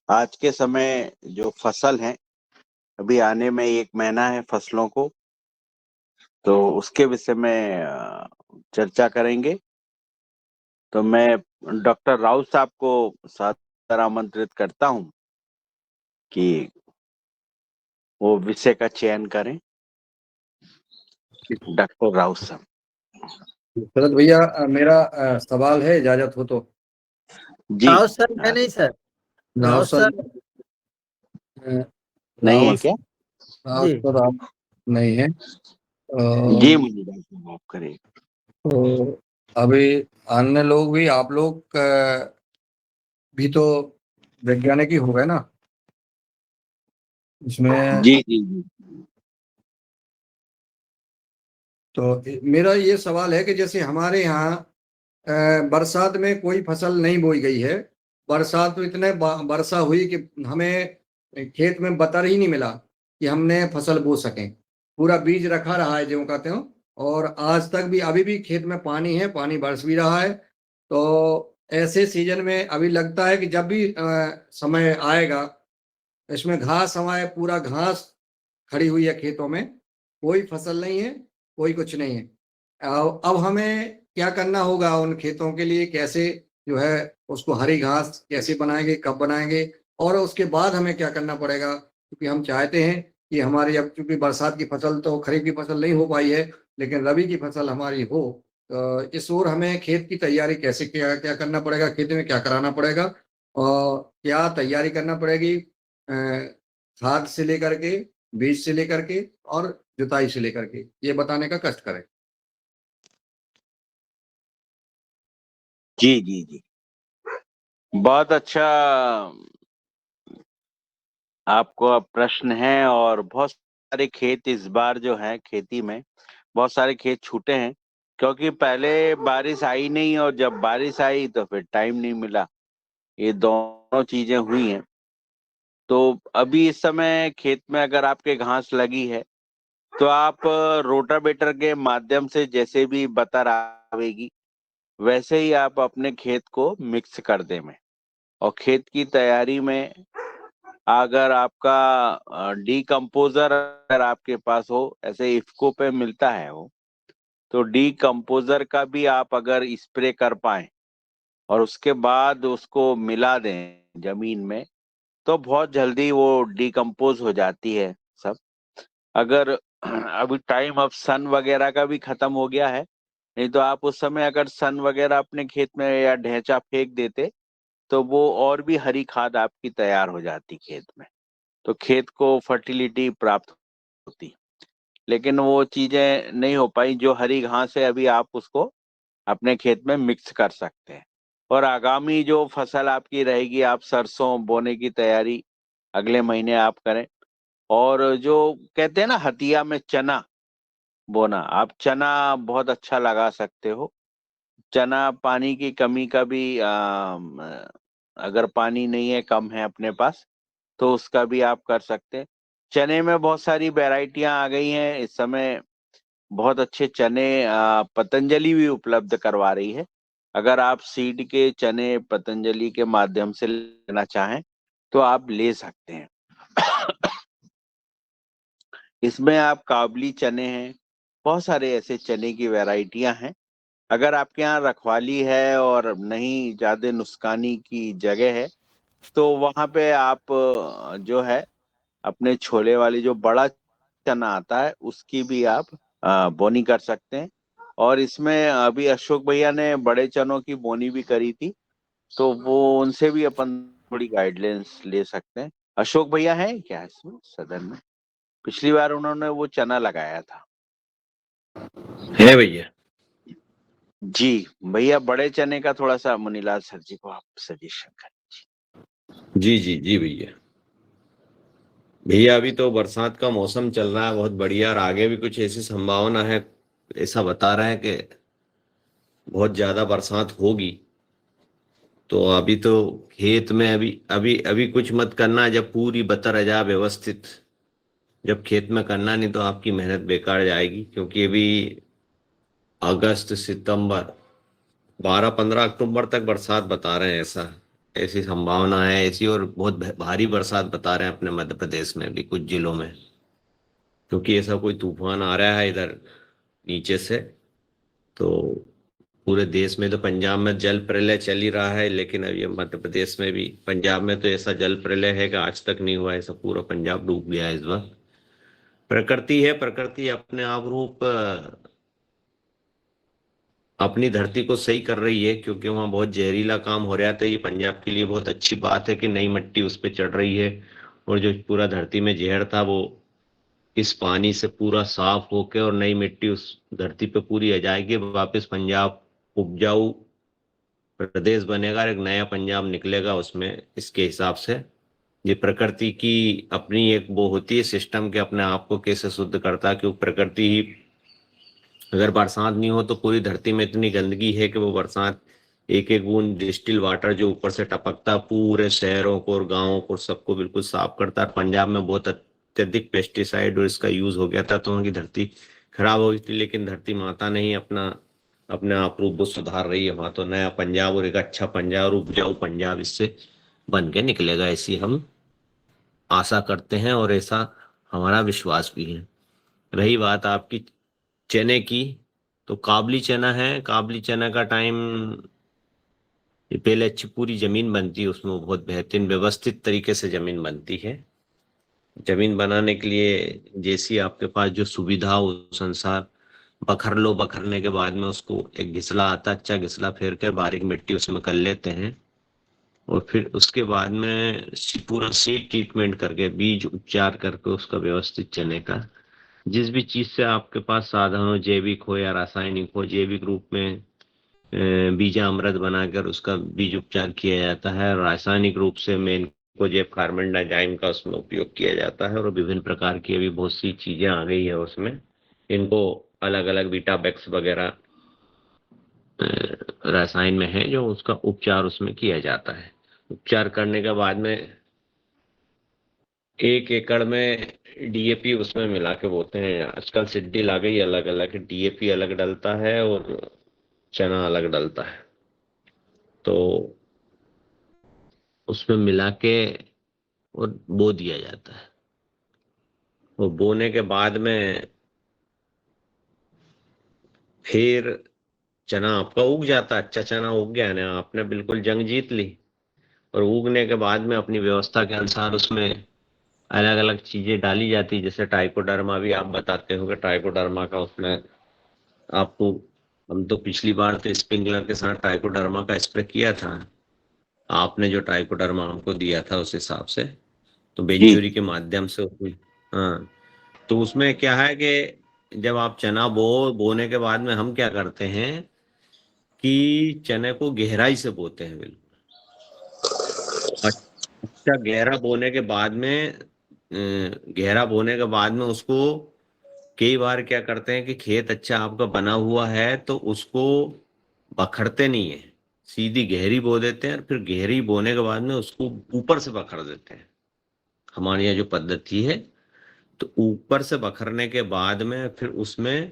आज के समय जो फसल है, अभी आने में 1 महीना है फसलों को, तो उसके विषय में चर्चा करेंगे। तो मैं डॉक्टर राउत साहब को सादर आमंत्रित करता हूं कि वो विषय का चयन करें। डॉक्टर राउत साहब। शरद भैया, मेरा सवाल है, इजाजत हो तो। जी। राउत सर है नहीं sir. Raut Raut sir sir नहीं है रावत क्या? रावत जी सर आप नहीं है। जी मुझे माफ करें। तो अभी अन्य लोग भी, आप लोग भी तो वैज्ञानिक ही हो गए ना इसमें। जी जी जी। तो मेरा ये सवाल है कि जैसे हमारे यहाँ बरसात में कोई फसल नहीं बोई गई है। बरसात तो इतने वर्षा हुई कि हमें खेत में बतर ही नहीं मिला कि हमने फसल बो सकें। पूरा बीज रखा रहा है जो कहते हो, और आज तक भी अभी भी खेत में पानी है, पानी बरस भी रहा है। तो ऐसे सीजन में अभी लगता है कि जब भी समय आएगा, इसमें घास, हमारे पूरा घास खड़ी हुई है खेतों में, कोई फसल नहीं है, कोई कुछ नहीं है। अब हमें क्या करना होगा उन खेतों के लिए, कैसे जो है उसको हरी घास कैसे बनाएंगे, कब बनाएंगे, और उसके बाद हमें क्या करना पड़ेगा, क्योंकि हम चाहते हैं कि हमारी, अब चूंकि बरसात की फसल तो, खरीफ की फसल नहीं हो पाई है, लेकिन रबी की फसल हमारी हो। तो इस ओर हमें खेत की तैयारी कैसे, क्या क्या करना पड़ेगा, खेती में क्या कराना पड़ेगा, और क्या तैयारी करना पड़ेगी खाद से लेकर के, बीज से लेकर के, और जुताई से लेकर के, ये बताने का कष्ट करें। जी जी जी। बहुत अच्छा आपको अब प्रश्न है। और बहुत सारे खेत इस बार जो है खेती में बहुत सारे खेत छूटे हैं, क्योंकि पहले बारिश आई नहीं और जब बारिश आई तो फिर टाइम नहीं मिला। ये दोनों चीजें हुई हैं। तो अभी इस समय खेत में अगर आपके घास लगी है तो आप रोटावेटर के माध्यम से, जैसे भी बतर आवेगी वैसे ही आप अपने खेत को मिक्स कर दें में। और खेत की तैयारी में अगर आपका डीकम्पोजर अगर आपके पास हो, ऐसे इफ्को पे मिलता है वो, तो डीकम्पोजर का भी आप अगर स्प्रे कर पाए और उसके बाद उसको मिला दें जमीन में, तो बहुत जल्दी वो डीकम्पोज हो जाती है सब। अगर अभी टाइम अब सन वगैरह का भी खत्म हो गया है, नहीं तो आप उस समय अगर सन वगैरह अपने खेत में या ढैंचा फेंक देते तो वो और भी हरी खाद आपकी तैयार हो जाती खेत में, तो खेत को फर्टिलिटी प्राप्त होती। लेकिन वो चीजें नहीं हो पाई। जो हरी घास है अभी आप उसको अपने खेत में मिक्स कर सकते हैं। और आगामी जो फसल आपकी रहेगी, आप सरसों बोने की तैयारी अगले महीने आप करें। और जो कहते हैं ना हतिया में चना बोना, आप चना बहुत अच्छा लगा सकते हो। चना पानी की कमी का भी अगर पानी नहीं है, कम है अपने पास, तो उसका भी आप कर सकते हैं। चने में बहुत सारी वैरायटियां आ गई हैं इस समय। बहुत अच्छे चने पतंजलि भी उपलब्ध करवा रही है। अगर आप सीड के चने पतंजलि के माध्यम से लेना चाहें तो आप ले सकते हैं। इसमें आप काबली चने हैं, बहुत सारे ऐसे चने की वैरायटियां हैं। अगर आपके यहाँ रखवाली है और नहीं ज्यादा नुकसानी की जगह है, तो वहां पे आप जो है अपने छोले वाली जो बड़ा चना आता है उसकी भी आप बोनी कर सकते हैं। और इसमें अभी अशोक भैया ने बड़े चनों की बोनी भी करी थी, तो वो उनसे भी अपन थोड़ी गाइडलाइंस ले सकते हैं। अशोक भैया हैं क्या इसमें सदन में? पिछली बार उन्होंने वो चना लगाया था। है भैया। जी भैया, बड़े चने का थोड़ा सा मुनीलाल सर जी को आप सजेशन करें। जी जी जी भैया। भैया अभी तो बरसात का मौसम चल रहा है बहुत बढ़िया, और आगे भी कुछ ऐसी संभावना है, ऐसा बता रहे हैं कि बहुत ज्यादा बरसात होगी। तो अभी तो खेत में अभी अभी अभी कुछ मत करना, जब पूरी बतर आ जाए व्यवस्थित, जब खेत में करना, नहीं तो आपकी मेहनत बेकार जाएगी। क्योंकि अभी अगस्त सितंबर 12-15 अक्टूबर तक बरसात बता रहे हैं ऐसा। ऐसी संभावना है ऐसी, और बहुत भारी बरसात बता रहे हैं अपने मध्य प्रदेश में भी कुछ जिलों में, क्योंकि ऐसा कोई तूफान आ रहा है इधर नीचे से। तो पूरे देश में तो पंजाब में जल प्रलय चल ही रहा है, लेकिन अब ये मध्य प्रदेश में भी, पंजाब में तो ऐसा जल प्रलय है कि आज तक नहीं हुआ, ऐसा पूरा पंजाब डूब गया है इस बार। प्रकृति है, प्रकृति अपने आप रूप अपनी धरती को सही कर रही है, क्योंकि वहां बहुत जहरीला काम हो रहा था। ये पंजाब के लिए बहुत अच्छी बात है कि नई मिट्टी उस पर चढ़ रही है, और जो पूरा धरती में जहर था वो इस पानी से पूरा साफ होके और नई मिट्टी उस धरती पे पूरी आ जाएगी। वापस पंजाब उपजाऊ प्रदेश बनेगा और एक नया पंजाब निकलेगा उसमें। इसके हिसाब से ये प्रकृति की अपनी एक वो होती है सिस्टम के, अपने आप को कैसे शुद्ध करता है, क्योंकि प्रकृति ही, अगर बरसात नहीं हो तो पूरी धरती में इतनी गंदगी है कि वो बरसात एक एक बूंद डिस्टिल वाटर जो ऊपर से टपकता पूरे शहरों को और गांवों को सबको बिल्कुल साफ करता है। पंजाब में बहुत अत्यधिक पेस्टिसाइड और इसका यूज हो गया था, तो वहाँ की धरती खराब हो गई थी, लेकिन धरती माता नहीं अपना अपने आप रूप वो सुधार रही है। वहां तो नया पंजाब और एक अच्छा पंजाब और उपजाऊ पंजाब इससे बन के निकलेगा, ऐसी हम आशा करते हैं और ऐसा हमारा विश्वास भी है। रही बात आपकी चने की, तो काबली चना है। काबली चना का टाइम, ये पहले अच्छी पूरी जमीन बनती है, उसमें बहुत बेहतरीन व्यवस्थित तरीके से जमीन बनती है। जमीन बनाने के लिए जैसी आपके पास जो सुविधा हो उस अनुसार बखर लो। बखरने के बाद में उसको एक घिसला आता, अच्छा घिसला फेर कर बारीक मिट्टी उसमें कर लेते हैं, और फिर उसके बाद में पूरा सीड ट्रीटमेंट करके बीज उपचार करके उसका व्यवस्थित चने का, जिस भी चीज से आपके पास साधन हो, जैविक हो या रासायनिक हो, जैविक रूप में बीजामृत बनाकर उसका बीज उपचार किया जाता है, और रासायनिक रूप से मेन को जैव कार्बन डाइजाइम का उसमें उपयोग किया जाता है। और विभिन्न प्रकार की अभी बहुत सी चीजें आ गई है उसमें, इनको अलग अलग बीटाबैक्स वगैरह रसायन में है जो उसका उपचार उसमें किया जाता है। उपचार करने के बाद में 1 एकड़ में डीएपी उसमें मिला के बोते हैं। आजकल सीड्रिल आ गई अलग अलग, डीएपी अलग डलता है और चना अलग डलता है, तो उसमें मिला के और बो दिया जाता है। वो बोने के बाद में फिर चना आपका उग जाता है। अच्छा चना उग गया ना, आपने बिल्कुल जंग जीत ली। और उगने के बाद में अपनी व्यवस्था के अनुसार उसमें अलग अलग चीजें डाली जाती, जैसे ट्राइकोडर्मा भी आप बताते हो कि ट्राइकोडर्मा का उसमें आपको, हम तो पिछली बार तो स्प्रिंकलर के साथ ट्राइकोडर्मा का स्प्रे किया था, आपने जो ट्राइकोडर्मा हमको दिया था उस हिसाब से, तो जी। बेंचुरी के माध्यम से उसमें, हाँ। तो उसमें क्या है कि जब आप चना बोने के बाद में हम क्या करते हैं कि चने को गहराई से बोते हैं बिल्कुल। अच्छा गहरा बोने के बाद में गहरा बोने के बाद में उसको कई बार क्या करते हैं कि खेत अच्छा आपका बना हुआ है तो उसको बखरते नहीं है, सीधी गहरी बो देते हैं, और फिर गहरी बोने के बाद में उसको ऊपर से बखर देते हैं। हमारे यहाँ जो पद्धति है, तो ऊपर से बखरने के बाद में फिर उसमें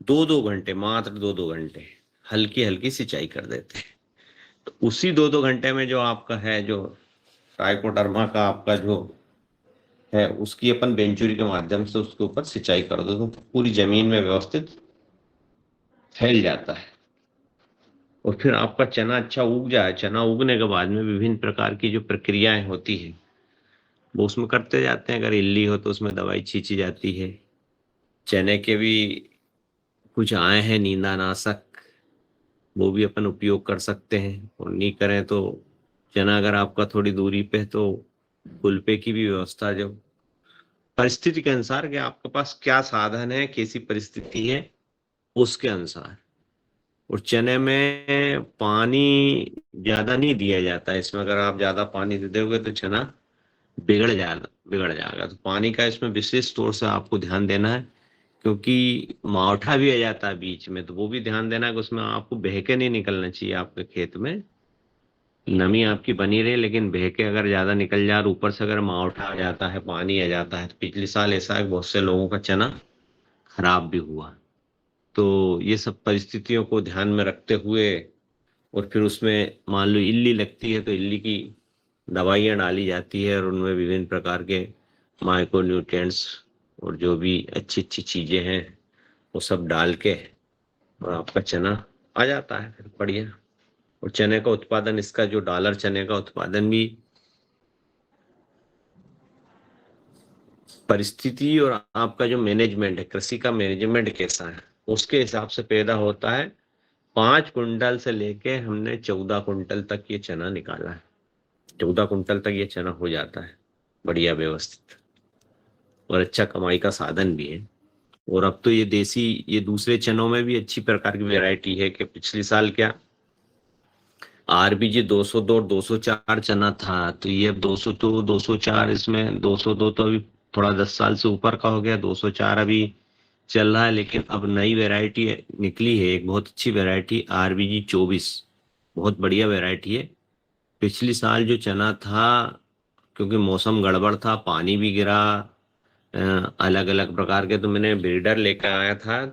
2-2 घंटे, मात्र 2-2 घंटे हल्की हल्की सिंचाई कर देते हैं। तो उसी 2-2 घंटे में जो आपका है, जो ट्राइकोडर्मा का आपका जो है, उसकी अपन बेंचुरी के माध्यम से उसके ऊपर सिंचाई कर दो, तो पूरी जमीन में व्यवस्थित फैल जाता है। और फिर आपका चना अच्छा उग जाए। चना उगने के बाद में विभिन्न प्रकार की जो प्रक्रियाएं होती है वो उसमें करते जाते हैं। अगर इल्ली हो तो उसमें दवाई छींची जाती है। चने के भी कुछ आए हैं नींदानाशक, वो भी अपन उपयोग कर सकते हैं, और नहीं करें तो चना अगर आपका थोड़ी दूरी पे है तो फुलपे की भी व्यवस्था, जो परिस्थिति के अनुसार कि आपके पास क्या साधन है, कैसी परिस्थिति है, उसके अनुसार। और चने में पानी ज्यादा नहीं दिया जाता है इसमें। अगर आप ज्यादा पानी दे दोगे तो चना बिगड़ जाएगा। तो पानी का इसमें विशेष तौर से आपको ध्यान देना है, क्योंकि मावठा भी आ जाता है बीच में, तो वो भी ध्यान देना है कि उसमें आपको बहके नहीं निकलना चाहिए। आपके खेत में नमी आपकी बनी रहे, लेकिन बहके अगर ज्यादा निकल जाए और ऊपर से अगर मावठा आ जाता है, पानी आ जाता है, तो पिछले साल ऐसा है कि बहुत से लोगों का चना खराब भी हुआ। तो ये सब परिस्थितियों को ध्यान में रखते हुए और फिर उसमें मान लो इल्ली लगती है तो इल्ली की दवाइयाँ डाली जाती है और उनमें विभिन्न प्रकार के माइक्रो न्यूट्रिएंट्स और जो भी अच्छी अच्छी चीजें हैं वो सब डाल के और आपका चना आ जाता है फिर बढ़िया। और चने का उत्पादन, इसका जो डॉलर चने का उत्पादन भी परिस्थिति और आपका जो मैनेजमेंट है, कृषि का मैनेजमेंट कैसा है उसके हिसाब से पैदा होता है। 5 कुंटल से लेके हमने 14 कुंटल तक ये चना निकाला है। 14 कुंटल तक ये चना हो जाता है बढ़िया व्यवस्थित, और अच्छा कमाई का साधन भी है। और अब तो ये देसी, ये दूसरे चनों में भी अच्छी प्रकार की वैरायटी है कि पिछले साल क्या आरबीजी 202 और 204 चना था, तो ये अब 202 204, इसमें 202 तो अभी थोड़ा 10 साल से ऊपर का हो गया, 204 अभी चल रहा है। लेकिन अब नई वैरायटी निकली है एक बहुत अच्छी वैरायटी आरबीजी 24, बहुत बढ़िया वैरायटी है। पिछली साल जो चना था, क्योंकि मौसम गड़बड़ था, पानी भी गिरा अलग अलग प्रकार के, तो मैंने ब्रीडर लेकर आया था।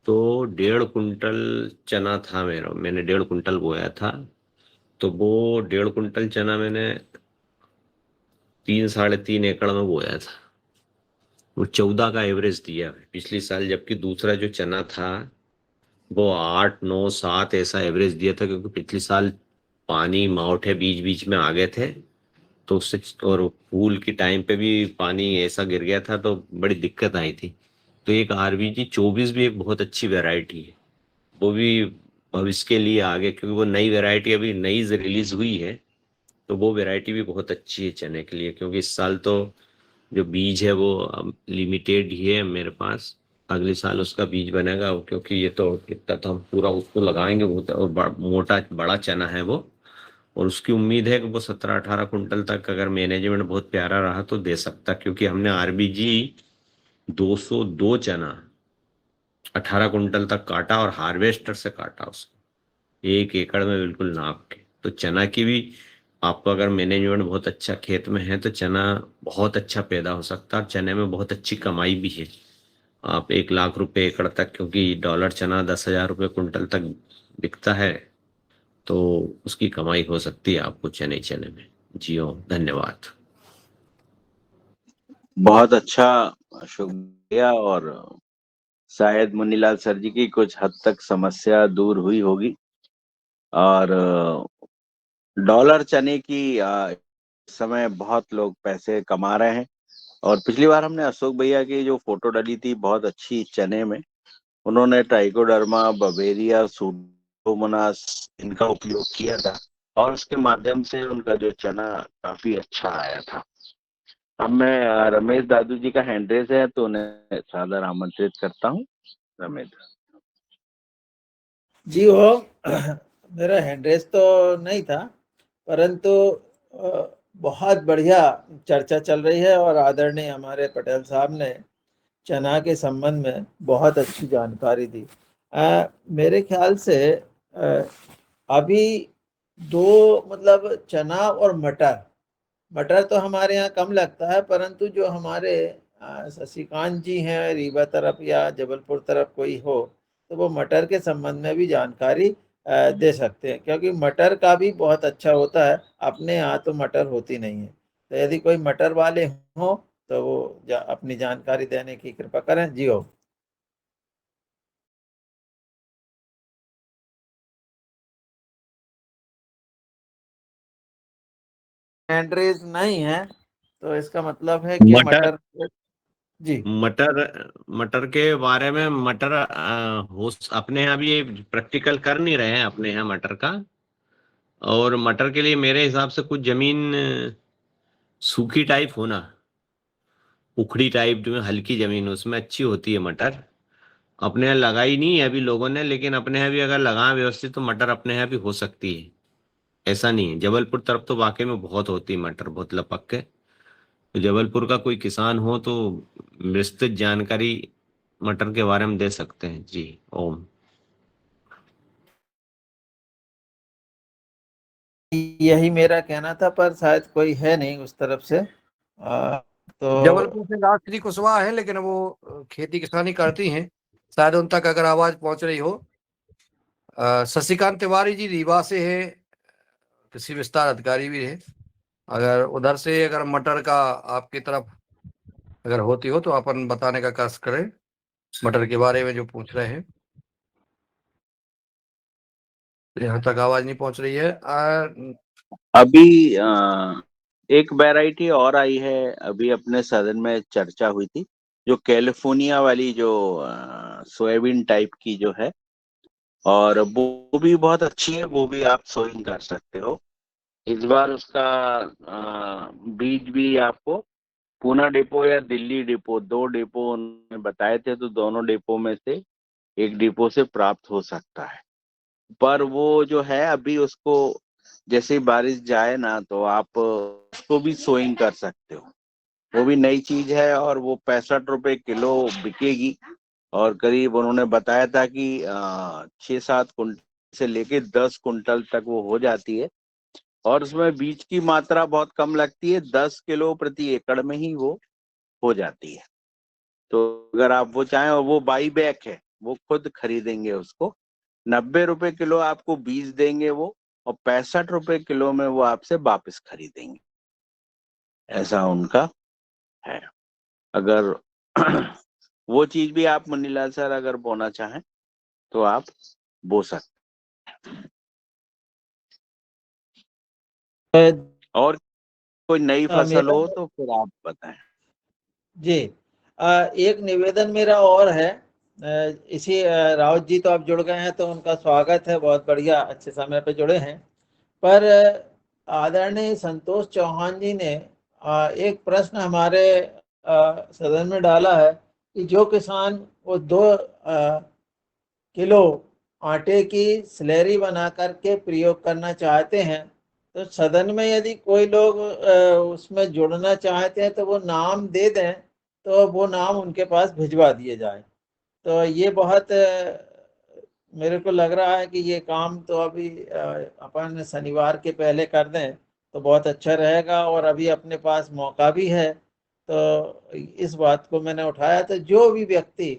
तो 1.5 कुंटल चना था मेरा, मैंने 1.5 कुंटल बोया था। तो वो 1.5 कुंटल चना मैंने 3 साढ़े 3 एकड़ में बोया था। वो 14 का एवरेज दिया पिछली साल, जबकि दूसरा जो चना था वो 8 9 7 ऐसा एवरेज दिया था, क्योंकि पिछले साल पानी मावठे बीच बीच में आ गए थे तो उससे, और फूल की टाइम पे भी पानी ऐसा गिर गया था तो बड़ी दिक्कत आई थी। तो एक आरबीजी 24 भी एक बहुत अच्छी वैरायटी है, वो भी भविष्य के लिए आगे, क्योंकि वो नई वैरायटी अभी नई रिलीज हुई है, तो वो वैरायटी भी बहुत अच्छी है चने के लिए। क्योंकि इस साल तो जो बीज है वो लिमिटेड ही है मेरे पास, अगले साल उसका बीज बनेगा, क्योंकि ये तो इतना तो हम पूरा उसको लगाएंगे, वो तो और मोटा बड़ा चना है वो। और उसकी उम्मीद है कि वो 17 18 कुंटल तक अगर मैनेजमेंट बहुत प्यारा रहा तो दे सकता, क्योंकि हमने आरबीजी 202 चना 18 कुंटल तक काटा और हार्वेस्टर से काटा उसको 1 एकड़ में बिल्कुल नाप के। तो चना की भी आपको अगर मैनेजमेंट बहुत अच्छा खेत में है तो चना बहुत अच्छा पैदा हो सकता है, और चने में बहुत अच्छी कमाई भी है। आप 1 लाख रुपए एकड़ तक, क्योंकि डॉलर चना 10,000 रुपये कुंटल तक बिकता है, तो उसकी कमाई हो सकती है आपको चने चने में। जी हो, धन्यवाद। बहुत अच्छा, शुक्रिया। और शायद मुनीलाल सर जी की कुछ हद तक समस्या दूर हुई होगी। और डॉलर चने की इस समय बहुत लोग पैसे कमा रहे हैं। और पिछली बार हमने अशोक भैया की जो फोटो डाली थी बहुत अच्छी चने में, उन्होंने ट्राइकोडर्मा बवेरिया सूडोमोनास इनका उपयोग किया था, और उसके माध्यम से उनका जो चना काफी अच्छा आया था। अब मैं रमेश दादू जी का हैंड रेस है तो उन्हें सादर आमंत्रित करता हूँ। रमेश। जी वो मेरा हैंड तो नहीं था, परंतु बहुत बढ़िया चर्चा चल रही है और आदरणीय हमारे पटेल साहब ने चना के संबंध में बहुत अच्छी जानकारी दी। मेरे ख्याल से अभी दो, मतलब चना और मटर, मटर तो हमारे यहाँ कम लगता है, परंतु जो हमारे शशिकांत जी हैं रीवा तरफ या जबलपुर तरफ कोई हो तो वो मटर के संबंध में भी जानकारी दे सकते हैं, क्योंकि मटर का भी बहुत अच्छा होता है। अपने यहाँ तो मटर होती नहीं है, तो यदि कोई मटर वाले हो तो वो अपनी जानकारी देने की कृपा करें। जी हो। एंड्रेज नहीं है तो इसका मतलब है कि मटर मटर। जी। मटर मटर के बारे में, मटर हो अपने यहाँ भी ये प्रैक्टिकल कर नहीं रहे हैं अपने यहाँ मटर का। और मटर के लिए मेरे हिसाब से कुछ जमीन सूखी टाइप होना, उखड़ी टाइप जो हल्की जमीन उसमें अच्छी होती है मटर। अपने यहाँ लगाई नहीं है अभी लोगों ने, लेकिन अपने यहाँ भी अगर लगाए व्यवस्थित तो मटर अपने यहाँ भी हो सकती है। ऐसा नहीं है, जबलपुर तरफ तो वाकई में बहुत होती है मटर, बहुत लपक के। तो जबलपुर का कोई किसान हो तो विस्तृत जानकारी मटर के बारे में दे सकते हैं। जी ओम। यही मेरा कहना था, पर शायद कोई है नहीं उस तरफ से। तो जबलपुर से राष्ट्रीय कुशवाहा है, लेकिन वो खेती किसानी करती हैं। शायद उन तक अगर आवाज पहुंच रही हो शशिकांत तिवारी जी रीवा से है, कृषि विस्तार अधिकारी भी है। अगर उधर से अगर मटर का आपकी तरफ अगर होती हो तो अपन बताने का कष्ट करें, मटर के बारे में जो पूछ रहे हैं। यहाँ तक आवाज नहीं पहुंच रही है। अभी एक वैरायटी और आई है, अभी अपने सदन में चर्चा हुई थी, जो कैलिफोर्निया वाली जो सोयाबीन टाइप की जो है, और वो भी बहुत अच्छी है, वो भी आप सोइंग कर सकते हो। इस बार उसका बीज भी आपको पूना डिपो या दिल्ली डिपो, 2 डिपो उन्होंने बताए थे, तो दोनों डिपो में से एक डिपो से प्राप्त हो सकता है। पर वो जो है अभी उसको जैसे ही बारिश जाए ना, तो आप उसको भी सोइंग कर सकते हो। वो भी नई चीज है और वो 65 रुपए किलो बिकेगी। और करीब उन्होंने बताया था कि 6-7 कुंटल से लेके 10 कुंटल तक वो हो जाती है। और उसमें बीज की मात्रा बहुत कम लगती है, 10 किलो प्रति एकड़ में ही वो हो जाती है। तो अगर आप वो चाहें, और वो बाई बैक है, वो खुद खरीदेंगे उसको। 90 रुपए किलो आपको बीज देंगे वो, और 65 रुपए किलो में वो आपसे वापस खरीदेंगे। ऐसा उनका है। अगर वो चीज भी आप मुन्नीलाल सर अगर बोना चाहें तो आप बो सकते। और कोई नई फसल मेरा हो तो फिर आप बताएं। जी एक निवेदन मेरा और है। इसी राउत जी तो आप जुड़ गए हैं तो उनका स्वागत है, बहुत बढ़िया, अच्छे समय पे जुड़े हैं। पर आदरणीय संतोष चौहान जी ने एक प्रश्न हमारे सदन में डाला है कि जो किसान वो 2 किलो आटे की स्लैरी बना करके प्रयोग करना चाहते हैं, तो सदन में यदि कोई लोग उसमें जुड़ना चाहते हैं तो वो नाम दे दें, तो वो नाम उनके पास भिजवा दिए जाए। तो ये बहुत मेरे को लग रहा है कि ये काम तो अभी अपन शनिवार के पहले कर दें तो बहुत अच्छा रहेगा, और अभी अपने पास मौका भी है। तो इस बात को मैंने उठाया, तो जो भी व्यक्ति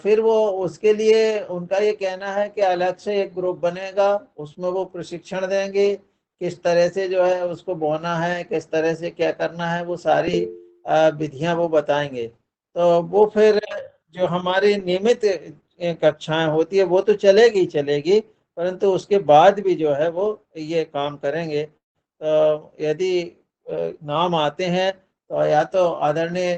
फिर वो उसके लिए उनका ये कहना है कि अलग से एक ग्रुप बनेगा, उसमें वो प्रशिक्षण देंगे किस तरह से जो है उसको बोना है, किस तरह से क्या करना है, वो सारी विधियां वो बताएंगे। तो वो फिर जो हमारी नियमित कक्षाएं होती है वो तो चलेगी ही चलेगी, परंतु उसके बाद भी जो है वो ये काम करेंगे। तो यदि नाम आते हैं तो या तो आदरणीय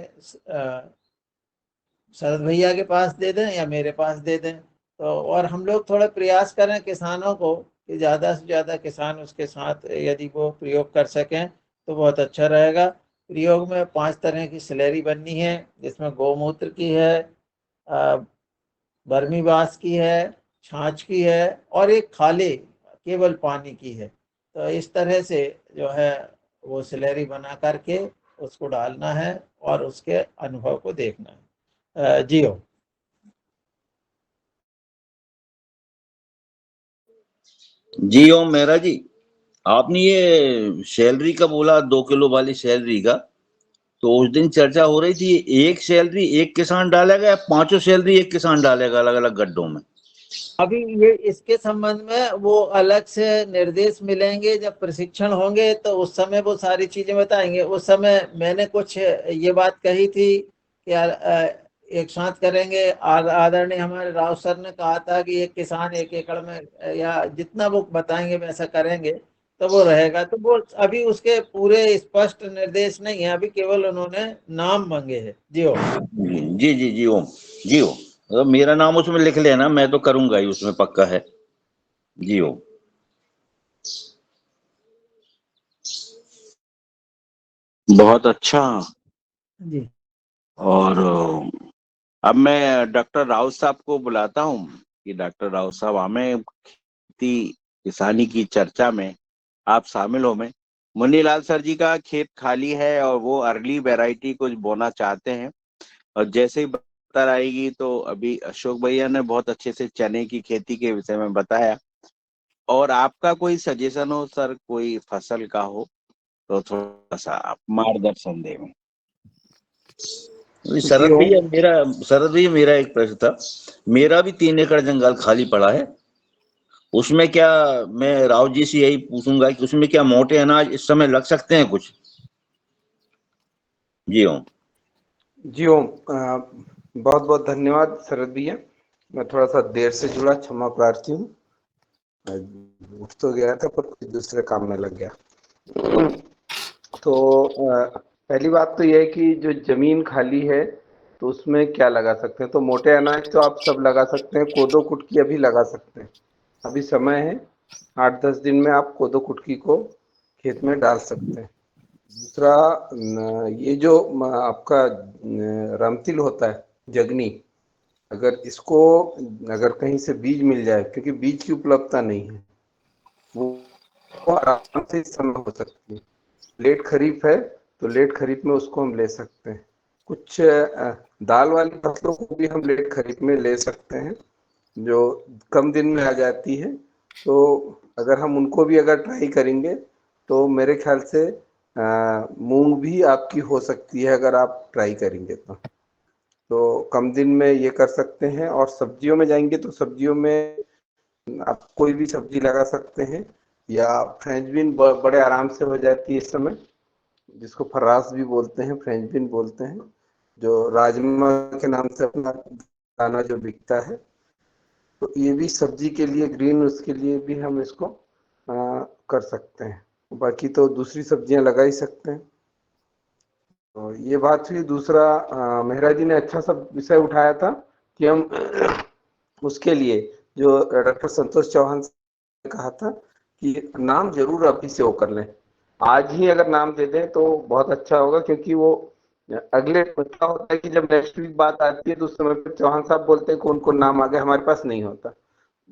शरद भैया के पास दे दें या मेरे पास दे दें। तो और हम लोग थोड़ा प्रयास करें किसानों को कि ज़्यादा से ज़्यादा किसान उसके साथ यदि वो प्रयोग कर सकें तो बहुत अच्छा रहेगा। प्रयोग में 5 तरह की स्लैरी बननी है, जिसमें गौमूत्र की है, बर्मी बास की है, छाछ की है, और एक खाली केवल पानी की है। तो इस तरह से जो है वो स्लैरी बना करके उसको डालना है और उसके अनुभव को देखना है। जी हो। जी ओम मेहरा जी, आपने ये सैलरी का बोला, 2 किलो वाली सैलरी का, तो उस दिन चर्चा हो रही थी, एक सैलरी एक किसान डालेगा या 5 सैलरी एक किसान डालेगा अलग अलग गड्ढों में? अभी ये इसके संबंध में वो अलग से निर्देश मिलेंगे, जब प्रशिक्षण होंगे तो उस समय वो सारी चीजें बताएंगे। उस समय मैंने कुछ ये बात कही थी कि एक साथ करेंगे। आदरणीय हमारे राव सर ने कहा था कि एक किसान 1 एकड़ में, या जितना वो बताएंगे वैसा करेंगे तो वो रहेगा। तो वो अभी उसके पूरे स्पष्ट निर्देश नहीं है, अभी केवल उन्होंने नाम मांगे हैं। जी हो। जी जी जी ओम, जी ओम, मतलब मेरा नाम उसमें लिख लेना, मैं तो करूंगा ही उसमें, पक्का है। जी ओम। बहुत अच्छा। जी और अब मैं डॉक्टर राउत साहब को बुलाता हूँ कि डॉक्टर राउत साहब हमें खेती किसानी की चर्चा में आप शामिल हो। में मुन्नीलाल सर जी का खेत खाली है और वो अर्ली वैरायटी कुछ बोना चाहते हैं, और जैसे ही बता आएगी तो अभी अशोक भैया ने बहुत अच्छे से चने की खेती के विषय में बताया। और आपका कोई सजेशन हो सर, कोई फसल का हो तो थोड़ा सा आप मार्गदर्शन दें। जी हो। शरद भैया मेरा एक प्रश्न था। मेरा भी 3 एकड़ जंगल खाली पड़ा है, उसमें क्या, मैं राव जी से यही पूछूंगा कि उसमें क्या मोटे अनाज इस समय लग सकते हैं कुछ? जी ओम। जी ओम, बहुत बहुत धन्यवाद शरद भैया। मैं थोड़ा सा देर से जुड़ा, क्षमा प्रार्थी हूँ। उठ तो गया था पर कुछ दूसरे काम में लग गया। तो पहली बात तो यह है कि जो जमीन खाली है तो उसमें क्या लगा सकते हैं। तो मोटे अनाज तो आप सब लगा सकते हैं, कोदो कुटकी अभी लगा सकते हैं, अभी समय है। 8-10 दिन में आप कोदो कुटकी को खेत में डाल सकते हैं। दूसरा, ये जो आपका रामतिल होता है, जगनी, अगर इसको, अगर कहीं से बीज मिल जाए, क्योंकि बीज की उपलब्धता नहीं है, वो आराम से इस समय हो सकती है। लेट खरीफ है तो लेट खरीफ में उसको हम ले सकते हैं। कुछ दाल वाली फसलों को भी हम लेट खरीफ में ले सकते हैं, जो कम दिन में आ जाती है। तो अगर हम उनको भी अगर ट्राई करेंगे तो मेरे ख्याल से मूंग भी आपकी हो सकती है, अगर आप ट्राई करेंगे तो कम दिन में ये कर सकते हैं। और सब्जियों में जाएंगे तो सब्जियों में आप कोई भी सब्जी लगा सकते हैं, या फ्रेंच बीन बड़े आराम से हो जाती है इस समय, जिसको फर्रास भी बोलते हैं, फ्रेंच बीन बोलते हैं, जो राजमा के नाम से अपना दाना जो बिकता है। तो ये भी सब्जी के लिए, ग्रीन, उसके लिए भी हम इसको कर सकते हैं। बाकी तो दूसरी सब्जियां लगा ही सकते हैं। तो ये बात हुई। दूसरा, मेहरा जी ने अच्छा सा विषय उठाया था कि हम उसके लिए, जो डॉक्टर संतोष चौहान ने कहा था कि नाम जरूर अभी से वो कर लें। आज ही अगर नाम दे दें तो बहुत अच्छा होगा, क्योंकि वो अगले क्या होता है कि जब नेक्स्ट वीक बात आती है तो उस समय पर चौहान साहब बोलते हैं कि उनको नाम आ गया, हमारे पास नहीं होता।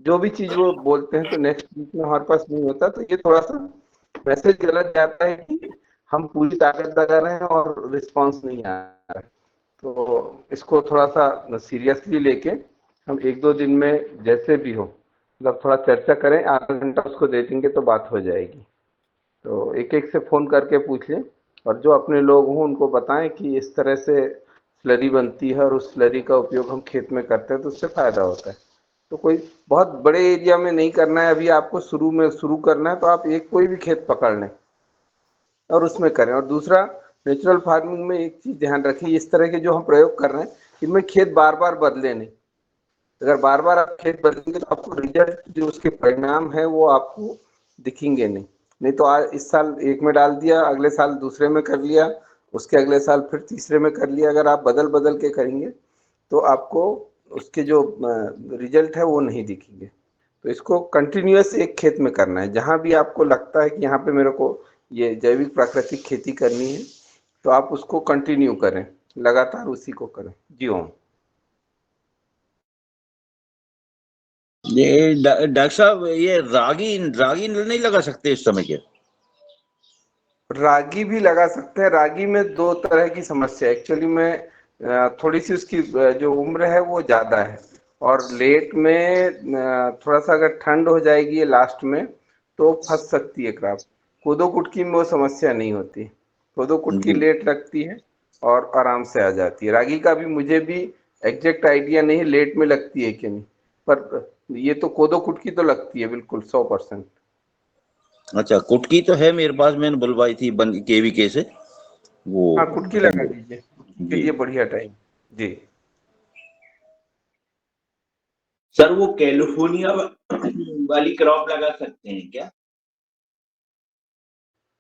जो भी चीज वो बोलते हैं तो नेक्स्ट वीक में हमारे पास नहीं होता। तो ये थोड़ा सा मैसेज गलत जाता है कि हम पूरी ताकत लगा रहे हैं और रिस्पॉन्स नहीं आ रहा है। तो इसको थोड़ा सा सीरियसली लेके हम 1-2 दिन में जैसे भी हो, मतलब थोड़ा चर्चा करें, आधा घंटा उसको दे देंगे तो बात हो जाएगी। तो एक एक से फ़ोन करके पूछ लें, और जो अपने लोग हों उनको बताएं कि इस तरह से स्लरी बनती है और उस स्लरी का उपयोग हम खेत में करते हैं तो उससे फ़ायदा होता है। तो कोई बहुत बड़े एरिया में नहीं करना है, अभी आपको शुरू में शुरू करना है, तो आप एक कोई भी खेत पकड़ लें और उसमें करें। और दूसरा, नेचुरल फार्मिंग में एक चीज़ ध्यान रखें, इस तरह के जो हम प्रयोग कर रहे हैं इनमें खेत बार बार बदले नहीं। अगर बार बार आप खेत बदलेंगे तो आपको रिजल्ट, जो उसके परिणाम है वो आपको दिखेंगे नहीं। नहीं तो आज इस साल एक में डाल दिया, अगले साल दूसरे में कर लिया, उसके अगले साल फिर तीसरे में कर लिया। अगर आप बदल बदल के करेंगे तो आपको उसके जो रिजल्ट है वो नहीं दिखेंगे। तो इसको कंटिन्यूअस एक खेत में करना है। जहाँ भी आपको लगता है कि यहाँ पे मेरे को ये जैविक प्राकृतिक खेती करनी है, तो आप उसको कंटिन्यू करें, लगातार उसी को करें। जी ओम। ये डॉक्टर साहब, ये रागी रागी नहीं लगा सकते इस समय के? रागी भी लगा सकते हैं। रागी में दो तरह की समस्या है एक्चुअली में। थोड़ी सी उसकी जो उम्र है वो ज़्यादा है, और लेट में थोड़ा सा अगर ठंड हो जाएगी ये लास्ट में तो फंस सकती है क्रॉप। कोदो कुटकी में वो समस्या नहीं होती। कोदो कुटकी जी। लेट लगती है और आराम से आ जाती है। रागी का भी मुझे भी एग्जैक्ट आइडिया नहीं है लेट में लगती है कि नहीं, पर ये तो कोदो कुटकी तो लगती है बिल्कुल 100%। अच्छा, कुटकी तो है मेरे पास, मैंने बुलवाई थी केवीके से वो। हाँ, कुटकी लगा दीजिए, कुटकी के जी। लिए बढ़िया टाइम। जी। सर वो कैलिफोर्निया वाली क्रॉप लगा सकते हैं क्या?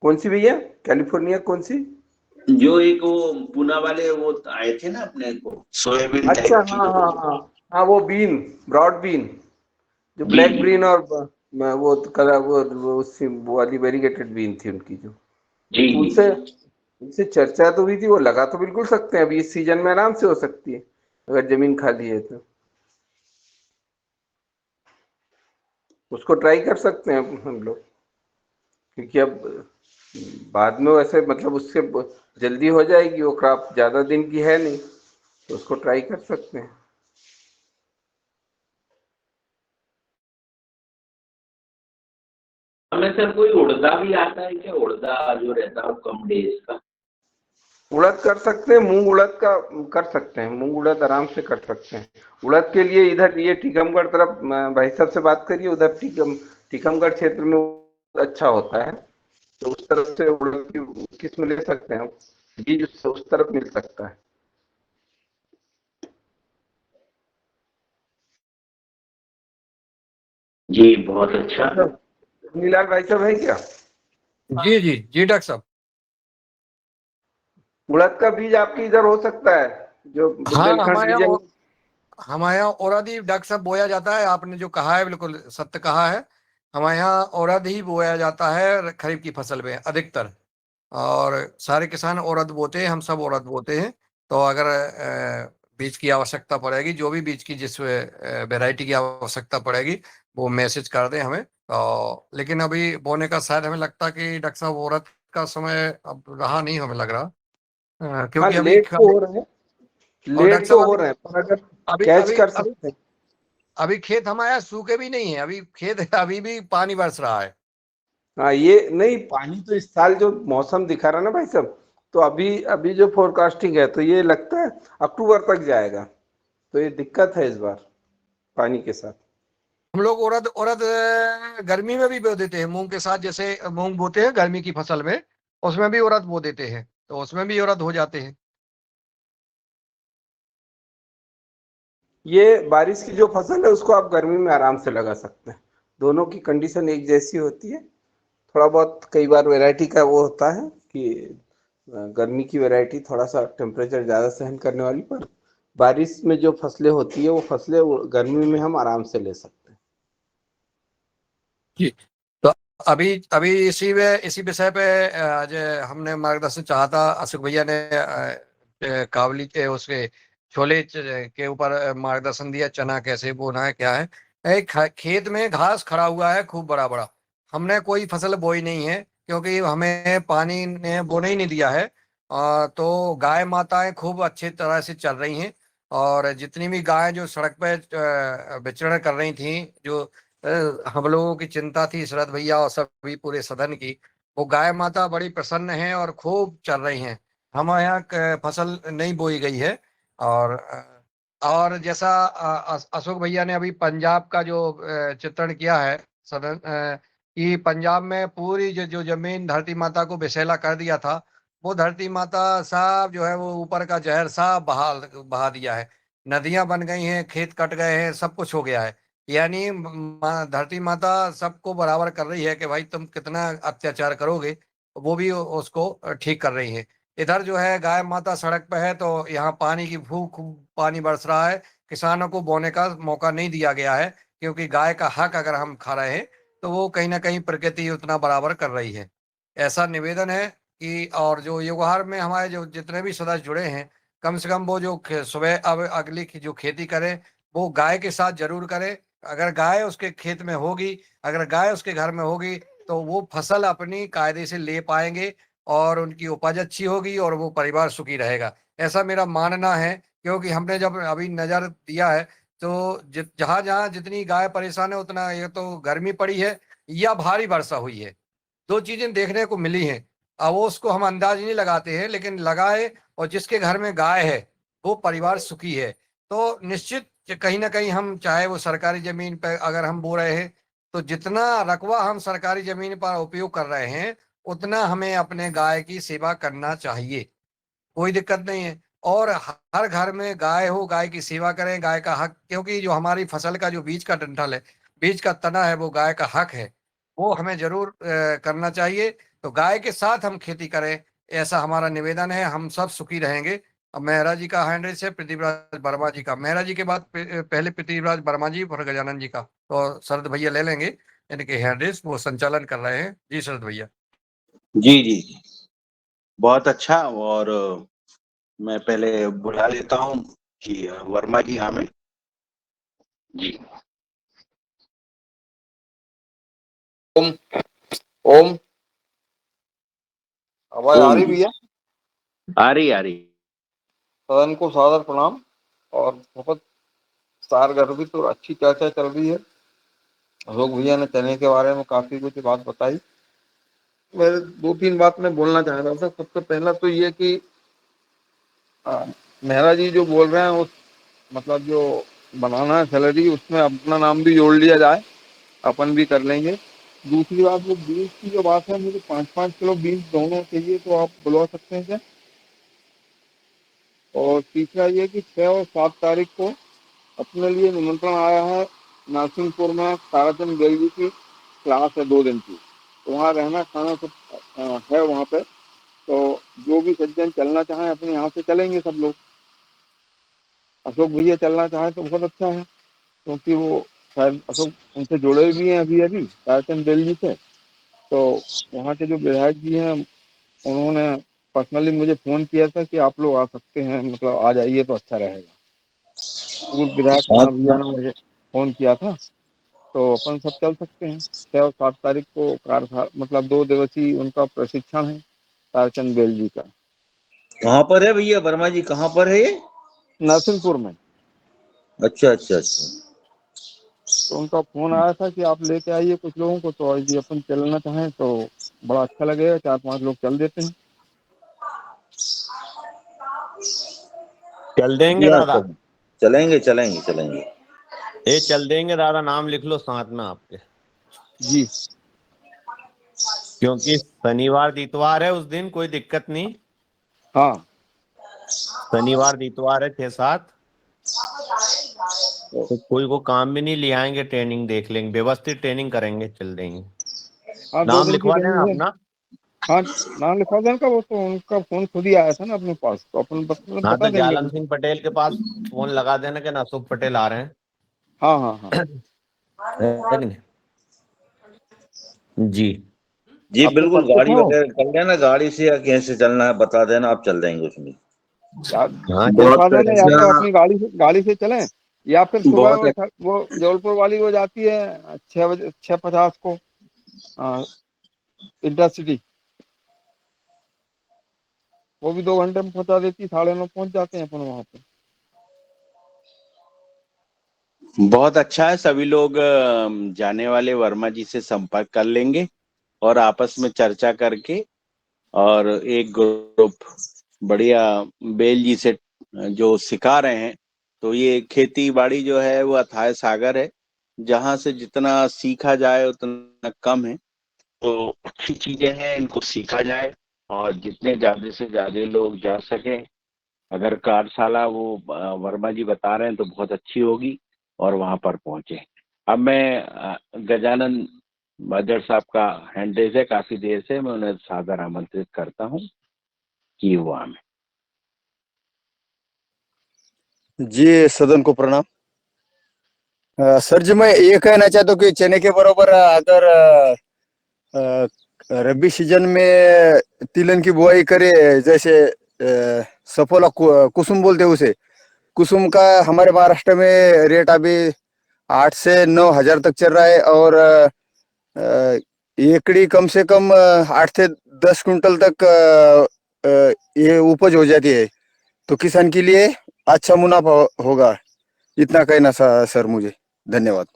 कौन सी भैया? कैलिफोर्निया कौन सी? जो एक वो पूना वाले वो आए थे ना अपने को, सोयाबीन अच्छा, टाइप की हाँ जो। हाँ हाँ। हाँ, वो बीन, ब्रॉड बीन, जो जी ब्लैक जी बीन, और वो कलर, वो उसी वो वाली वेरीगेटेड बीन थी उनकी जो। जी तो जी। उनसे उनसे चर्चा तो हुई थी, वो लगा तो बिल्कुल सकते हैं, अभी इस सीजन में आराम से हो सकती है अगर जमीन खाली है तो। उसको ट्राई कर सकते हैं हम लोग, क्योंकि अब बाद में वैसे मतलब उससे जल्दी हो जाएगी वो क्रॉप, ज़्यादा दिन की है नहीं, तो उसको ट्राई कर सकते हैं। हमें सर कोई उड़दा भी आता है क्या? उड़दा जो रहता है कम डेज का। उड़द कर सकते हैं, मूंग उड़द का कर सकते हैं, मूंग उड़द आराम से कर सकते हैं। उड़द के लिए इधर ये टीकमगढ़ तरफ भाई साहब से बात करिए, उधर टीकमगढ़ क्षेत्र में उड़द अच्छा होता है, तो उस तरफ से उड़द की किस्म ले सकते हैं, बीज उससे उस तरफ मिल सकता है। जी बहुत अच्छा। नीलाल भाई साहब है क्या? जी जी जी डॉक्टर साहब। उड़द का बीज आपके इधर हो सकता है, जो हाँ बुंदेलखंड रीजन। हमारे यहाँ उड़द ही डॉक्टर साहब बोया जाता है। आपने जो कहा है बिल्कुल सत्य कहा है। हमारे यहाँ उड़द ही बोया जाता है खरीफ की फसल में अधिकतर। और सारे किसान उड़द बोते हैं, हम सब उड़द बोते हैं। तो अगर बीज की आवश्यकता पड़ेगी, जो भी बीज की जिस वैरायटी की आवश्यकता पड़ेगी वो मैसेज कर दें हमें। तो लेकिन अभी बोने का शायद हमें लगता कि डॉक्टर साहब उड़द का समय अब रहा नहीं हमें लग रहा। हाँ, क्योंकि अभी लेट तो हो रहे हैं, और डॉक्टर लेट तो साहब हो अभी रहे हैं, पर अगर अभी कैच अभी कर अभी सकते हैं। अभी खेत हमारे यहाँ सूखे भी नहीं है। अभी खेत अभी भी पानी बरस रहा है। हाँ, ये नहीं, पानी तो इस साल जो मौसम दिखा रहा है ना भाई साहब, तो अभी अभी जो फोरकास्टिंग है, तो ये लगता है अक्टूबर तक जाएगा, तो ये दिक्कत है इस बार पानी के साथ। हम लोग उड़द उड़द गर्मी में भी बो देते हैं मूंग के साथ। जैसे मूंग बोते हैं गर्मी की फसल में, उसमें भी उड़द बो देते हैं, तो उसमें भी उड़द हो जाते हैं। ये बारिश की जो फसल है उसको आप गर्मी में आराम से लगा सकते हैं, दोनों की कंडीशन एक जैसी होती है। थोड़ा बहुत कई बार वैरायटी का वो होता है कि गर्मी की वैरायटी थोड़ा सा टेम्परेचर ज़्यादा सहन करने वाली, पर बारिश में जो फसलें होती है वो फसलें गर्मी में हम आराम से ले सकते हैं। जी। तो अभी अभी इसी विषय पे आज हमने मार्गदर्शन चाहा था। अशोक भैया ने कावली के उसके छोले के ऊपर मार्गदर्शन दिया, चना कैसे बोना है क्या है। एक खेत में घास खड़ा हुआ है खूब बड़ा बड़ा। हमने कोई फसल बोई नहीं है क्योंकि हमें पानी ने बोने ही नहीं दिया है। तो गाय माताएं खूब अच्छी तरह से चल रही हैं। और जितनी भी गायें जो सड़क पे विचरण कर रही थी, जो हम लोगों की चिंता थी शरद भैया और सभी पूरे सदन की, वो गाय माता बड़ी प्रसन्न हैं और खूब चल रही हैं। हमारे यहाँ फसल नहीं बोई गई है। और और जैसा अशोक भैया ने अभी पंजाब का जो चित्रण किया है सदन, कि पंजाब में पूरी जो जमीन धरती माता को विषैला कर दिया था, वो धरती माता साहब जो है वो ऊपर का जहर साहब बहा दिया है। नदियां बन गई हैं, खेत कट गए हैं, सब कुछ हो गया है। यानी धरती माता सबको बराबर कर रही है कि भाई तुम कितना अत्याचार करोगे, वो भी उसको ठीक कर रही है। इधर जो है गाय माता सड़क पे है, तो यहाँ पानी की भूख, पानी बरस रहा है। किसानों को बोने का मौका नहीं दिया गया है क्योंकि गाय का हक अगर हम खा रहे हैं तो वो कहीं ना कहीं प्रकृति उतना बराबर कर रही है। ऐसा निवेदन है कि और जो युगहार में हमारे जो जितने भी सदस्य जुड़े हैं, कम से कम वो जो सुबह अब अगली की जो खेती करें वो गाय के साथ जरूर करें। अगर गाय उसके खेत में होगी, अगर गाय उसके घर में होगी, तो वो फसल अपनी कायदे से ले पाएंगे और उनकी उपज अच्छी होगी और वो परिवार सुखी रहेगा। ऐसा मेरा मानना है क्योंकि हमने जब अभी नजर दिया है तो जहां जहां जितनी गाय परेशान है उतना ये तो गर्मी पड़ी है या भारी वर्षा हुई है, दो चीजें देखने को मिली हैं। अब वो उसको हम अंदाज नहीं लगाते हैं, लेकिन लगाए और जिसके घर में गाय है वो परिवार सुखी है। तो निश्चित कहीं ना कहीं हम चाहे वो सरकारी जमीन पर अगर हम बो रहे हैं, तो जितना रकबा हम सरकारी जमीन पर उपयोग कर रहे हैं उतना हमें अपने गाय की सेवा करना चाहिए। कोई दिक्कत नहीं है। और हर घर में गाय हो, गाय की सेवा करें, गाय का हक, क्योंकि जो हमारी फसल का जो बीज का डंठल है, बीज का तना है, वो गाय का हक है, वो हमें जरूर करना चाहिए। तो गाय के साथ हम खेती करें, ऐसा हमारा निवेदन है। हम सब सुखी रहेंगे। अब मेहरा जी का हैंड रेस है, पृथ्वीराज वर्मा जी का। मेहरा जी के बाद पहले पृथ्वीराज वर्मा जी और गजानन जी का, तो शरद भैया ले लेंगे इनके हैंड रेस, वो संचालन कर रहे हैं। जी शरद भैया। जी जी जी, बहुत अच्छा। और मैं पहले बुला लेता हूँ कि वर्मा जी हमें। जी। ओम। ओम। आवाज आ ओम रही जी। भैया? आ रही आ रही। सदन को सादर प्रणाम। और बहुत सारगर्भित और अच्छी चर्चा चल रही है। अशोक भैया ने चने के बारे में काफी कुछ बात बताई। मैं दो तीन बात मैं बोलना चाह रहा था। सबसे पहला तो ये कि मेहरा जी जो बोल रहे हैं उस मतलब जो बनाना है सैलरी उसमें अपना नाम भी जोड़ लिया जाए, अपन भी कर लेंगे। दूसरी बात वो बीन्स की जो बात है, मुझे 5-5 किलो बीन्स दोनों चाहिए, तो आप बुलवा सकते हैं क्या? और तीसरा ये कि 6 और 7 तारीख को अपने लिए निमंत्रण आया है नरसिंहपुर में, ताराचंद बेल जी की क्लास है 2 दिन की, तो वहाँ रहना खाना सब है वहाँ पे। तो जो भी सज्जन चलना चाहें अपने यहाँ से चलेंगे सब लोग। अशोक भैया चलना चाहें तो बहुत अच्छा है, क्योंकि वो शायद अशोक उनसे जुड़े भी हैं अभी अभी ताराचंद बेल जी से। तो वहाँ के जो विधायक जी हैं उन्होंने पर्सनली मुझे फोन किया था कि आप लोग आ सकते हैं, मतलब आ जाइए तो अच्छा रहेगा। पूर्व विधायक साथ कन्हा भैया ने मुझे फोन किया था, तो अपन सब चल सकते हैं। 6 और 7 तारीख को मतलब 2 दिवसीय उनका प्रशिक्षण है ताराचंद बेल जी का, कहाँ पर है भैया वर्मा जी, कहाँ पर है ये? नरसिंहपुर में। अच्छा अच्छा अच्छा। तो उनका फोन आया था कि आप लेके आइए कुछ लोगों को, तो यदि अपन चलना चाहें तो बड़ा अच्छा लगेगा, 4-5 लोग चल देते हैं। चल देंगे जी हाँ, दादा। चलेंगे चलेंगे चलेंगे। ये चल देंगे दादा, नाम लिख लो साथ में आपके, जी क्योंकि शनिवार इतवार है, उस दिन कोई दिक्कत नहीं। हाँ। शनिवार इतवार है 6-7, तो कोई को काम भी नहीं ले आएंगे, ट्रेनिंग देख लेंगे, व्यवस्थित ट्रेनिंग करेंगे, चल देंगे। हाँ 2 नाम दिन की लिखवा देना ट्रेनिंग है। अपना। हाँ नाम लिखवा देने का, वो तो उनका फोन खुद ही आया था ना अपने पास, तो अपन हाँ, बता तो देंगे जालन उनको। सिंह पटेल के पास फोन लगा देना कि ना अशोक पटेल आ रहे हैं। हाँ हाँ हाँ। है कि नहीं? जी। जी आप तो बिल्कुल, परिचित गाड़ी हो। वगैरह कर लेना, गाड़ी से या कैसे चलना है बता देना, आप चल देंगे उसमें। हाँ, बहुत जयसाधन है, या तो अच्छा। अपनी गाड़ी से चलें, या फिर सुबह बहुत वो जबलपुर वाली वो जाती है 6 बजे 6:50 को इंटरसिटी, वो भी 2 घंटे में पहुंचा देती, 9:30 पहुंच जाते हैं अपन वहां पे। बहुत अच्छा है, सभी लोग जाने वाले वर्मा जी से संपर्क कर लेंगे और आपस में चर्चा करके, और एक ग्रुप बढ़िया बेल जी से जो सिखा रहे हैं। तो ये खेती बाड़ी जो है वो अथाह सागर है, जहां से जितना सीखा जाए उतना कम है। तो अच्छी चीजें हैं, इनको सीखा जाए और जितने ज्यादा से ज्यादा लोग जा सके। अगर कार्यशाला वो वर्मा जी बता रहे हैं तो बहुत अच्छी होगी और वहां पर पहुंचे। अब मैं गजानन बजर साहब का हैंडरेज है, काफी देर से मैं उन्हें सादर आमंत्रित करता हूँ कि वो आए। जी सदन को प्रणाम। सर जी, मैं ये कहना चाहता हूँ कि चने के बराबर अगर अ, रबी सीजन में तिलहन की बुआई करे, जैसे सफोला कुसुम बोलते हैं उसे, कुसुम का हमारे महाराष्ट्र में रेट अभी 8 से 9 हजार तक चल रहा है, और एकड़ी कम से कम 8 से 10 कुंटल तक ये उपज हो जाती है। तो किसान के लिए अच्छा मुनाफा होगा, इतना कहना सर मुझे। धन्यवाद।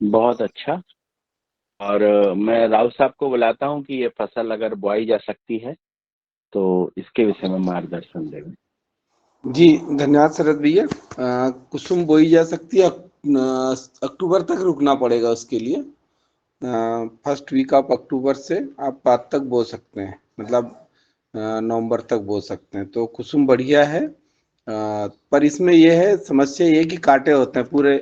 बहुत अच्छा। और मैं राउत साहब को बुलाता हूँ कि ये फसल अगर बोई जा सकती है तो इसके विषय में मार्गदर्शन दें। जी धन्यवाद शरद भैया। कुसुम बोई जा सकती है, अक्टूबर तक रुकना पड़ेगा उसके लिए। फर्स्ट वीक ऑफ अक्टूबर से आप बाद तक बो सकते हैं, मतलब नवंबर तक बो सकते हैं। तो कुसुम बढ़िया है। पर इसमें यह है, समस्या ये कि कांटे होते हैं, पूरे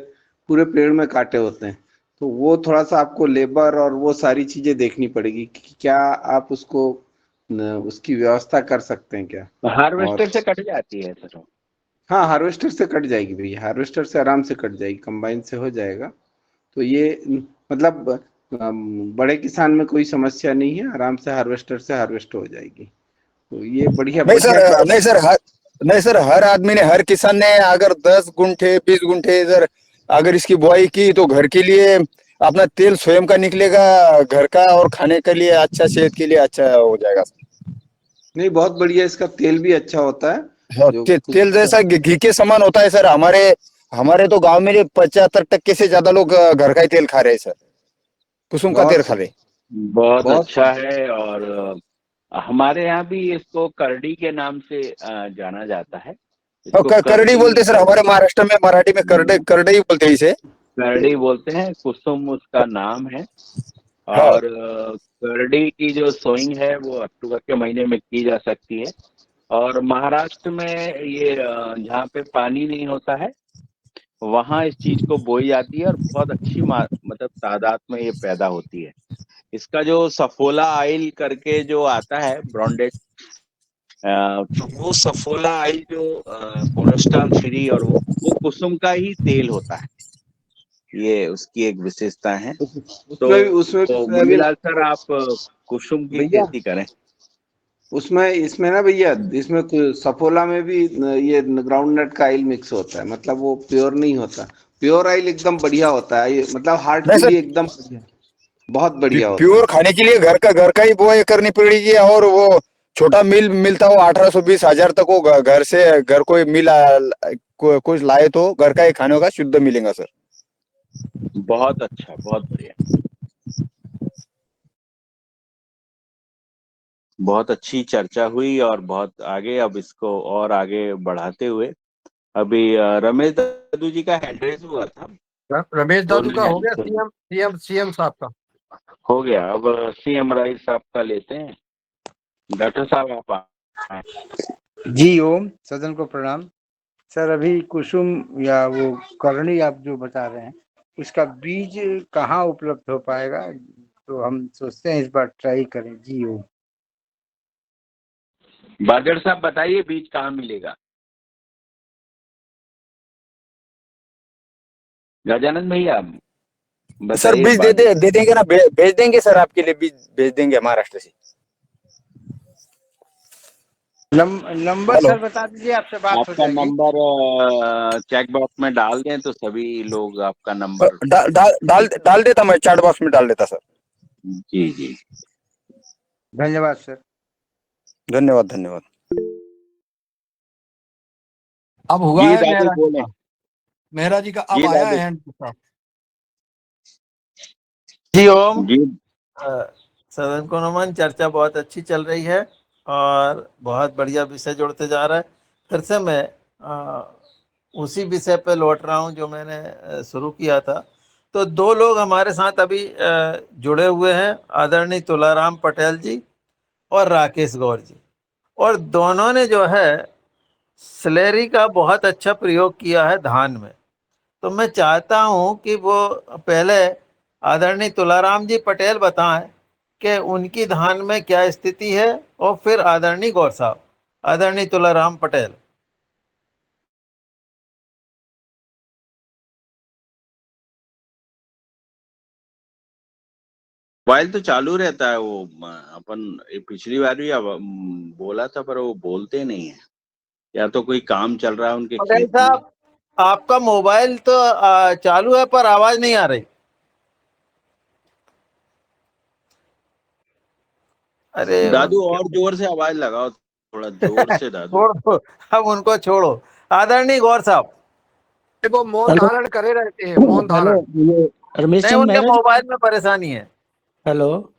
पूरे पेड़ में कांटे होते हैं। तो वो थोड़ा सा आपको लेबर और वो सारी चीजें देखनी पड़ेगी कि क्या आप उसको उसकी व्यवस्था कर सकते हैं क्या। और हार्वेस्टर से कट जाती है सर। हाँ, हार्वेस्टर से कट जाएगी भैया, हार्वेस्टर से आराम से कट जाएगी, कंबाइन से हो जाएगा। तो ये मतलब बड़े किसान में कोई समस्या नहीं है, आराम से हार्वेस्टर से हार्वेस्ट हो जाएगी। तो ये बढ़िया नहीं बढ़िया सर, क्रॉप। नहीं सर, हर आदमी ने, हर किसान ने अगर 10 गुंठे 20 गुंठे इधर अगर इसकी बुआई की तो घर के लिए अपना तेल स्वयं का निकलेगा, घर का, और खाने के लिए अच्छा, सेहत के लिए अच्छा हो जाएगा। नहीं, बहुत बढ़िया, इसका तेल भी अच्छा होता है। हाँ, जो तेल कुछ जैसा घी के समान होता है सर। हमारे हमारे तो गांव में 75% से ज्यादा लोग घर का ही तेल खा रहे हैं सर, कुसुम का तेल बहुत खा रहे हैं। बहुत बहुत अच्छा है। और हमारे यहाँ भी इसको करडी के नाम से जाना जाता है। इसको करड़ी बोलते सर, हमारे महाराष्ट्र में मराठी में करड़े करड़े ही बोलते हैं इसे। करडी बोलते हैं, कुसुम उसका नाम है। हाँ। और करडी की जो सोइंग है वो अक्टूबर के महीने में की जा सकती है। और महाराष्ट्र में ये जहाँ पे पानी नहीं होता है वहां इस चीज को बोई जाती है और बहुत अच्छी मतलब तादाद में ये पैदा होती है। इसका जो सफोला ऑयल करके जो आता है ब्रांडेड, तो वो सफोला ऑयल जो कोलेस्ट्रॉल फ्री और वो कुसुम का ही तेल होता है। ये उसकी एक विशेषता है। उसमें तो भी मुनीलाल सर आप कुसुम की भैया खेती करें। उसमें इसमें ना भैया, इसमें सफोला में भी ये ग्राउंड नट का ऑयल मिक्स होता है, मतलब वो प्योर नहीं होता। प्योर ऑयल एकदम बढ़िया होता है, ये मतलब हार्ट नहीं के सर, लिए एकदम बहुत बढ़िया होता प्योर है। खाने के लिए घर का ही बुआई करनी पड़ेगी, और वो छोटा मिल मिलता हो 1820 हजार तक, वो घर से घर कोई मिल कुछ लाए तो घर का ही खाने का शुद्ध मिलेगा सर। बहुत अच्छा, बहुत बढ़िया, बहुत अच्छी चर्चा हुई और बहुत आगे अब इसको और आगे बढ़ाते हुए अभी रमेश दादू जी का हैंड रेज हुआ था। रमेश दादू का हो गया, सीएम सीएम साहब का हो गया। अब सीएम राइस साहब का लेते हैं। डॉक्टर साहब आप आए। जी ओम, सदन को प्रणाम। सर अभी कुसुम या वो करनी आप जो बता रहे हैं, उसका बीज कहाँ उपलब्ध हो पाएगा? तो हम सोचते हैं इस बार ट्राई करें। जी ओम। बागड़ साहब बताइए बीज कहाँ मिलेगा। गजानंद भैया सर बताइए। बीज दे देंगे ना, भेज देंगे सर, आपके लिए बीज भेज देंगे महाराष्ट्र से। नंबर हेलो, सर बता दीजिए, आपसे बात हो आपका जाएगी। नंबर चेक बॉक्स में डाल दें तो सभी लोग आपका नंबर। डाल देता, मैं चैट बॉक्स में डाल देता सर। जी जी, धन्यवाद सर। धन्यवाद धन्यवाद। अब हुआ जी है दादू मेहरा जी बोले। का, मेहरा जी का अब जी आया दादू। है हैंड का। जी ओम। जी सदन को नमन। चर्चा बहुत अच्छी चल रही है और बहुत बढ़िया विषय जुड़ते जा रहा है। फिर से मैं उसी विषय पे लौट रहा हूँ जो मैंने शुरू किया था। तो दो लोग हमारे साथ अभी जुड़े हुए हैं, आदरणीय तुलाराम पटेल जी और राकेश गौर जी। और दोनों ने जो है स्लेरी का बहुत अच्छा प्रयोग किया है धान में। तो मैं चाहता हूं कि वो पहले आदरणीय तुलाराम जी पटेल बताएं कि उनकी धान में क्या स्थिति है, और फिर आदरणीय गौर साहब। आदरणीय तुलाराम पटेल। मोबाइल तो चालू रहता है। वो अपन पिछली बार भी बोला था पर वो बोलते नहीं है, या तो कोई काम चल रहा है उनके पटेल खेत में। साहब, आपका मोबाइल तो चालू है पर आवाज नहीं आ रही। अरे दादू और जोर से आवाज लगाओ, थोड़ा जोर से दादू। छोड़ो, अब उनको छोड़ो। आदरणीय गौर साहब। वो मौन हेलो धारण करे रहते हैं, मौन हेलो, धारण। ये रमेश नहीं, चंद उनके मेहरा जी। मोबाइल में परेशानी है। हेलो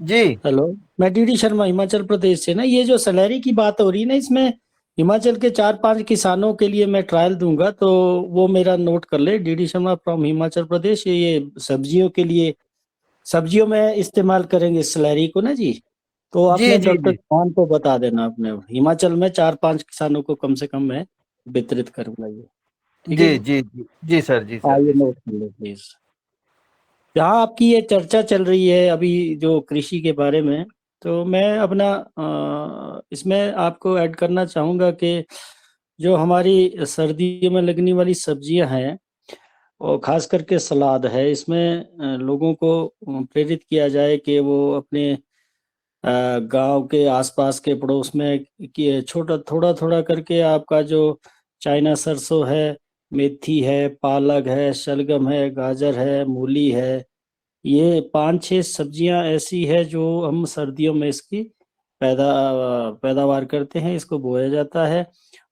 जी हेलो, मैं डीडी शर्मा हिमाचल प्रदेश से। ना ये जो सैलरी की बात हो रही है ना, इसमें हिमाचल के 4-5 किसानों के लिए मैं ट्रायल दूंगा, तो वो मेरा नोट कर ले। DD Sharma from Himachal Pradesh. ये सब्जियों के लिए, सब्जियों में इस्तेमाल करेंगे सैलरी को ना जी। तो जी आपने जी डॉक्टर जी खान को बता देना, अपने हिमाचल में 4-5 किसानों को कम से कम मैं वितरित करूंगा ये। ठीक है जी जी, जी जी जी सर, जी सर, आइए जी सर। नोट कर लो प्लीज। जहाँ आपकी ये चर्चा चल रही है अभी जो कृषि के बारे में, तो मैं अपना इसमें आपको ऐड करना चाहूँगा कि जो हमारी सर्दियों में लगने वाली सब्जियां हैं, और खास करके सलाद है, इसमें लोगों को प्रेरित किया जाए कि वो अपने गांव के आसपास के पड़ोस में कि छोटा थोड़ा थोड़ा करके आपका जो चाइना सरसों है, मेथी है, पालक है, शलगम है, गाजर है, मूली है, ये 5-6 सब्जियां ऐसी है जो हम सर्दियों में इसकी पैदावार करते हैं, इसको बोया जाता है।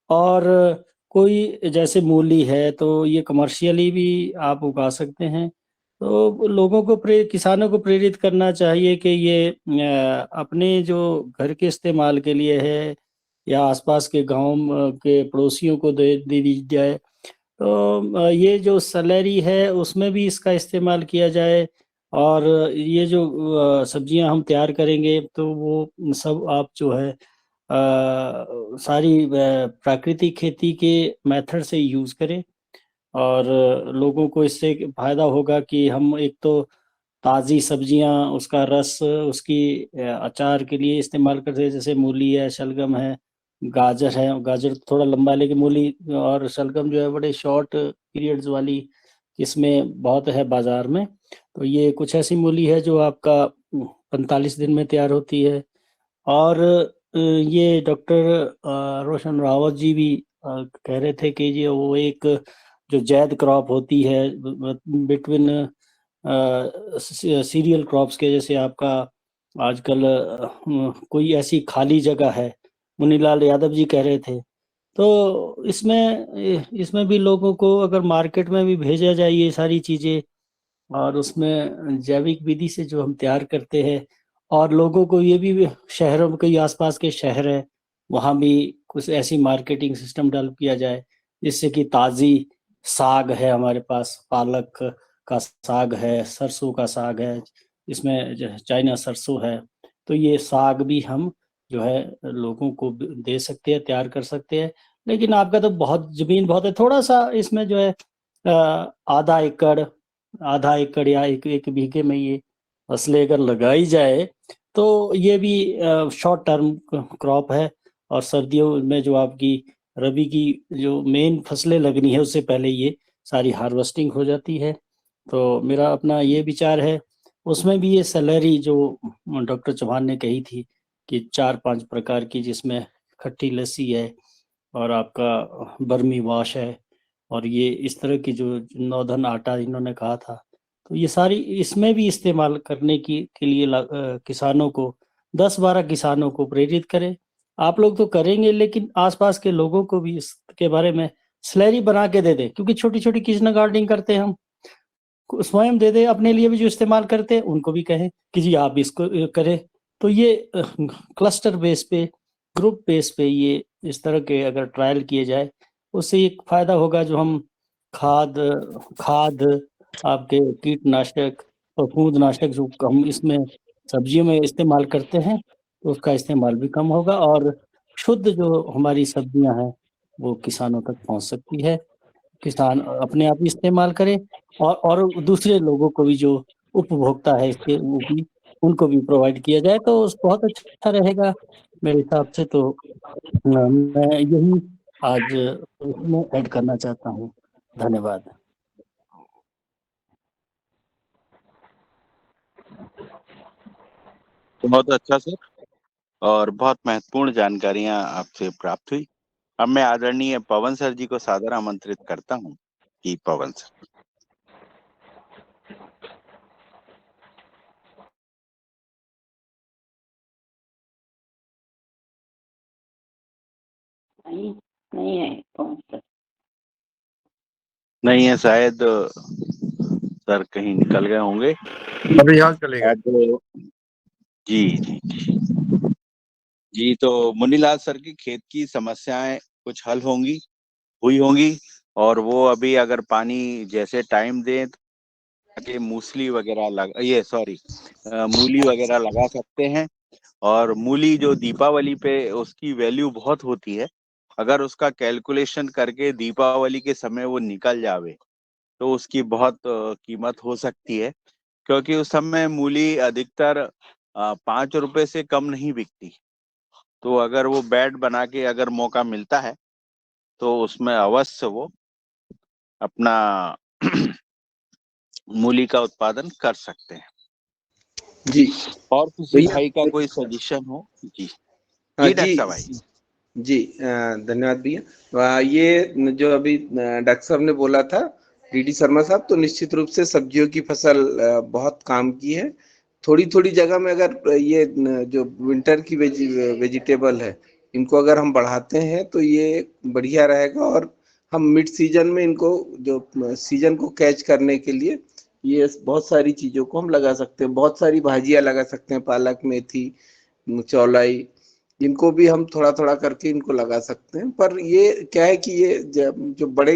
और कोई जैसे मूली है तो ये कमर्शियली भी आप उगा सकते हैं। तो लोगों को किसानों को प्रेरित करना चाहिए कि ये अपने जो घर के इस्तेमाल के लिए है या आसपास के गांव के पड़ोसियों को दे दी जाए। तो ये जो सैलरी है उसमें भी इसका इस्तेमाल किया जाए, और ये जो सब्जियां हम तैयार करेंगे तो वो सब आप जो है सारी प्राकृतिक खेती के मेथड से यूज़ करें, और लोगों को इससे फायदा होगा कि हम एक तो ताज़ी सब्जियां, उसका रस, उसकी अचार के लिए इस्तेमाल करते हैं, जैसे मूली है, शलगम है, गाजर है। गाजर थोड़ा लंबा है, लेकिन मूली और शलगम जो है बड़े शॉर्ट पीरियड्स वाली इसमें बहुत है बाजार में। तो ये कुछ ऐसी मूली है जो आपका 45 दिन में तैयार होती है। और ये डॉक्टर रोशन रावत जी भी कह रहे थे कि ये वो एक जो जैद क्रॉप होती है बिटवीन सीरियल क्रॉप्स के, जैसे आपका आजकल कोई ऐसी खाली जगह है, मुनीलाल यादव जी कह रहे थे। तो इसमें भी लोगों को अगर मार्केट में भी भेजा जाए ये सारी चीज़ें, और उसमें जैविक विधि से जो हम तैयार करते हैं, और लोगों को ये भी शहरों में, कई आसपास के शहर है वहाँ भी कुछ ऐसी मार्केटिंग सिस्टम डेवलप किया जाए जिससे कि ताज़ी साग है हमारे पास, पालक का साग है, सरसों का साग है, इसमें चाइना सरसों है। तो ये साग भी हम जो है लोगों को दे सकते हैं, तैयार कर सकते हैं। लेकिन आपका तो बहुत ज़मीन बहुत है, थोड़ा सा इसमें जो है आधा एकड़ या एक बीघे में ये फसलें अगर लगाई जाए तो ये भी शॉर्ट टर्म क्रॉप है, और सर्दियों में जो आपकी रबी की जो मेन फसलें लगनी है उससे पहले ये सारी हार्वेस्टिंग हो जाती है। तो मेरा अपना ये विचार है। उसमें भी ये सैलरी जो डॉक्टर चौहान ने कही थी कि 4-5 प्रकार की, जिसमें खट्टी लस्सी है और आपका बर्मी वॉश है, और ये इस तरह की जो नौधन आटा इन्होंने कहा था, तो ये सारी इसमें भी इस्तेमाल करने के लिए किसानों को 10-12 किसानों को प्रेरित करें। आप लोग तो करेंगे, लेकिन आसपास के लोगों को भी इसके बारे में स्लैरी बना के दे दें, क्योंकि छोटी-छोटी किचन गार्डनिंग करते हैं हम, स्वयं दे दें अपने लिए भी, जो इस्तेमाल करते हैं उनको भी कहें कि जी आप इसको करें। तो ये क्लस्टर बेस पे, ग्रुप बेस पे ये इस तरह के अगर ट्रायल किए जाए, उससे एक फायदा होगा। जो हम खाद आपके कीटनाशक और फफूंदनाशक जो हम इसमें सब्जियों में इस्तेमाल करते हैं, तो उसका इस्तेमाल भी कम होगा, और शुद्ध जो हमारी सब्जियां हैं वो किसानों तक पहुंच सकती है। किसान अपने आप ही इस्तेमाल करें, और दूसरे लोगों को भी, जो उपभोक्ता है इसके, वो भी उनको भी प्रोवाइड किया जाए तो बहुत अच्छा रहेगा मेरे हिसाब से। तो मैं यही आज इसमें ऐड करना चाहता हूँ। धन्यवाद। बहुत अच्छा सर, और बहुत महत्वपूर्ण जानकारियां आपसे प्राप्त हुई। अब मैं आदरणीय पवन सर जी को सादर आमंत्रित करता हूं कि पवन सर। नहीं है पवन सर। नहीं है, शायद सर कहीं निकल गए होंगे। अभी हाल चलेगा। जी जी जी जी। तो मुनीलाल सर की खेत की समस्याएं कुछ हल हुई होंगी, और वो अभी अगर पानी जैसे टाइम दें तो मूसली वगैरह मूली वगैरह लगा सकते हैं। और मूली जो दीपावली पे उसकी वैल्यू बहुत होती है, अगर उसका कैलकुलेशन करके दीपावली के समय वो निकल जावे तो उसकी बहुत कीमत हो सकती है, क्योंकि उस समय मूली अधिकतर 5 रुपए से कम नहीं बिकती। तो अगर वो बैट बना के अगर मौका मिलता है तो उसमें अवश्य वो अपना मूली का उत्पादन कर सकते हैं। जी और किसी भैया, भाई का कोई सजेशन हो? जी हाँ जी डॉक्टर जी साहब भाई। जी धन्यवाद भैया। ये जो अभी डॉक्टर साहब ने बोला था, डीडी शर्मा साहब, तो निश्चित रूप से सब्जियों की फसल बहुत काम की है। थोड़ी थोड़ी जगह में अगर ये जो विंटर की वेजिटेबल है, इनको अगर हम बढ़ाते हैं तो ये बढ़िया रहेगा, और हम मिड सीजन में इनको, जो सीजन को कैच करने के लिए, ये बहुत सारी चीजों को हम लगा सकते हैं, बहुत सारी भाजियां लगा सकते हैं, पालक, मेथी, चौलाई, इनको भी हम थोड़ा थोड़ा करके इनको लगा सकते हैं। पर ये क्या है कि ये जो बड़े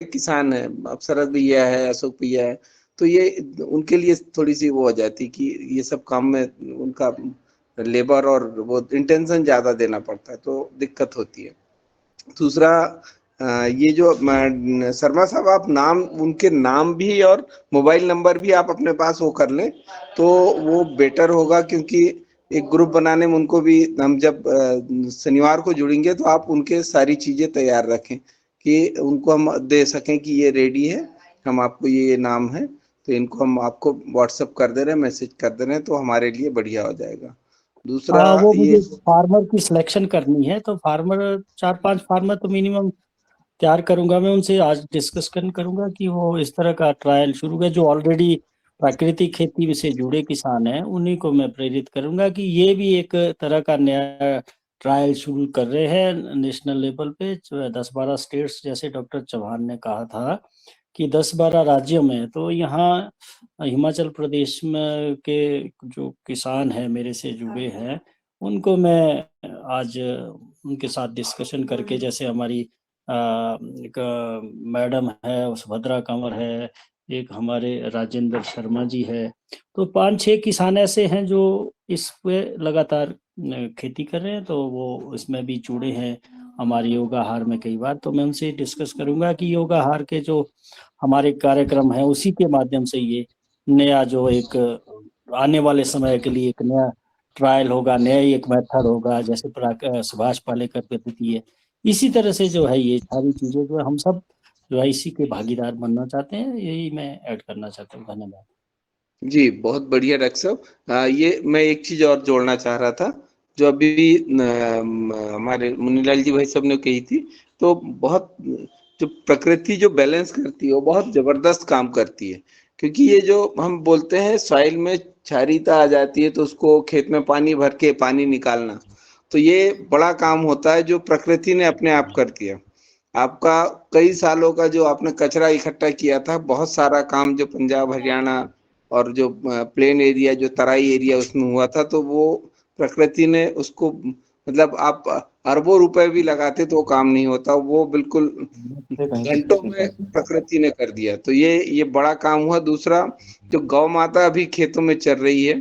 किसान है, अब शरद भैया है, अशोक भैया है, तो ये उनके लिए थोड़ी सी वो हो जाती कि ये सब काम में उनका लेबर और वो इंटेंशन ज्यादा देना पड़ता है, तो दिक्कत होती है। दूसरा ये जो शर्मा साहब, आप नाम, उनके नाम भी और मोबाइल नंबर भी आप अपने पास वो कर लें तो वो बेटर होगा, क्योंकि एक ग्रुप बनाने में उनको भी, हम जब शनिवार को जुड़ेंगे तो आप उनके सारी चीजें तैयार रखें कि उनको हम दे सकें कि ये रेडी है, हम आपको ये नाम है, तो इनको हम आपको व्हाट्सएप कर दे रहे हैं, मैसेज कर दे रहे हैं, तो हमारे लिए बढ़िया हो जाएगा। दूसरा वो ये मुझे फार्मर की सिलेक्शन करनी है, तो फार्मर 4-5 फार्मर तो मिनिमम तैयार करूंगा। मैं उनसे आज डिस्कशन करूंगा कि वो इस तरह का ट्रायल शुरू करें। जो ऑलरेडी प्राकृतिक खेती से जुड़े किसान हैं उन्हीं को मैं प्रेरित करूंगा कि ये भी एक तरह का नया ट्रायल शुरू कर रहे हैं नेशनल लेवल पे। 10-12 स्टेट्स, जैसे डॉक्टर चौहान ने कहा था कि 10-12 राज्यों में, तो यहाँ हिमाचल प्रदेश में के जो किसान हैं मेरे से जुड़े हैं, उनको मैं आज उनके साथ डिस्कशन करके, जैसे हमारी एक मैडम है सुभद्रा कंवर है, एक हमारे राजेंद्र शर्मा जी है, तो 5-6 किसान ऐसे हैं जो इस पे लगातार खेती कर रहे हैं, तो वो इसमें भी जुड़े हैं हमारे योगाहार में कई बार। तो मैं उनसे डिस्कस करूंगा कि योगाहार के जो हमारे कार्यक्रम है उसी के माध्यम से ये नया जो एक आने वाले समय के लिए एक नया ट्रायल होगा, नया एक मेथड होगा, जैसे सुभाष पालेकर पद्धति है, इसी तरह से जो है ये सारी चीजें जो है हम सब जो है इसी के भागीदार बनना चाहते हैं। यही मैं ऐड करना चाहता हूँ। धन्यवाद जी, बहुत बढ़िया डॉक्टर साहब। ये मैं एक चीज और जोड़ना चाह रहा था, जो अभी हमारे मुनीलाल जी भाई साहब ने कही थी, तो बहुत जो प्रकृति जो बैलेंस करती है वो बहुत जबरदस्त काम करती है। क्योंकि ये जो हम बोलते हैं सॉइल में क्षारीयता आ जाती है तो उसको खेत में पानी भर के पानी निकालना, तो ये बड़ा काम होता है जो प्रकृति ने अपने आप कर दिया। आपका कई सालों का जो आपने कचरा इकट्ठा किया था, बहुत सारा काम जो पंजाब, हरियाणा और जो प्लेन एरिया, जो तराई एरिया उसमें हुआ था, तो वो प्रकृति ने उसको, मतलब आप अरबों रुपए भी लगाते तो वो काम नहीं होता, वो बिल्कुल घंटों में प्रकृति ने कर दिया। तो ये बड़ा काम हुआ। दूसरा, जो गौ माता अभी खेतों में चर रही है,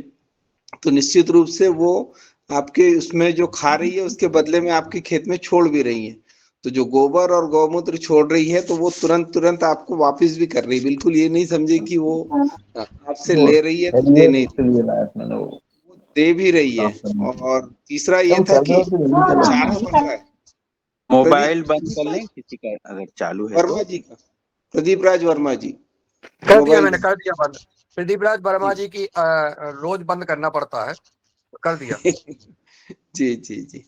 तो निश्चित रूप से वो आपके उसमें जो खा रही है उसके बदले में आपके खेत में छोड़ भी रही है। तो जो गोबर और गौमूत्र छोड़ रही है तो वो तुरंत तुरंत आपको वापस भी कर रही है। बिल्कुल ये नहीं समझे कि वो आपसे ले रही है तो दे नहीं रही, वो दे भी रही है। और तीसरा ये था कि चारा बढ़ रहा है। मोबाइल बंद प्रदीप कर लें किसी का अगर चालू है वर्मा तो। जी का, प्रदीप राज वर्मा जी, कर दिया मोबाइल मैंने, कर दिया बंद। प्रदीप राज वर्मा जी जी की रोज बंद करना पड़ता है, कर दिया। जी जी जी।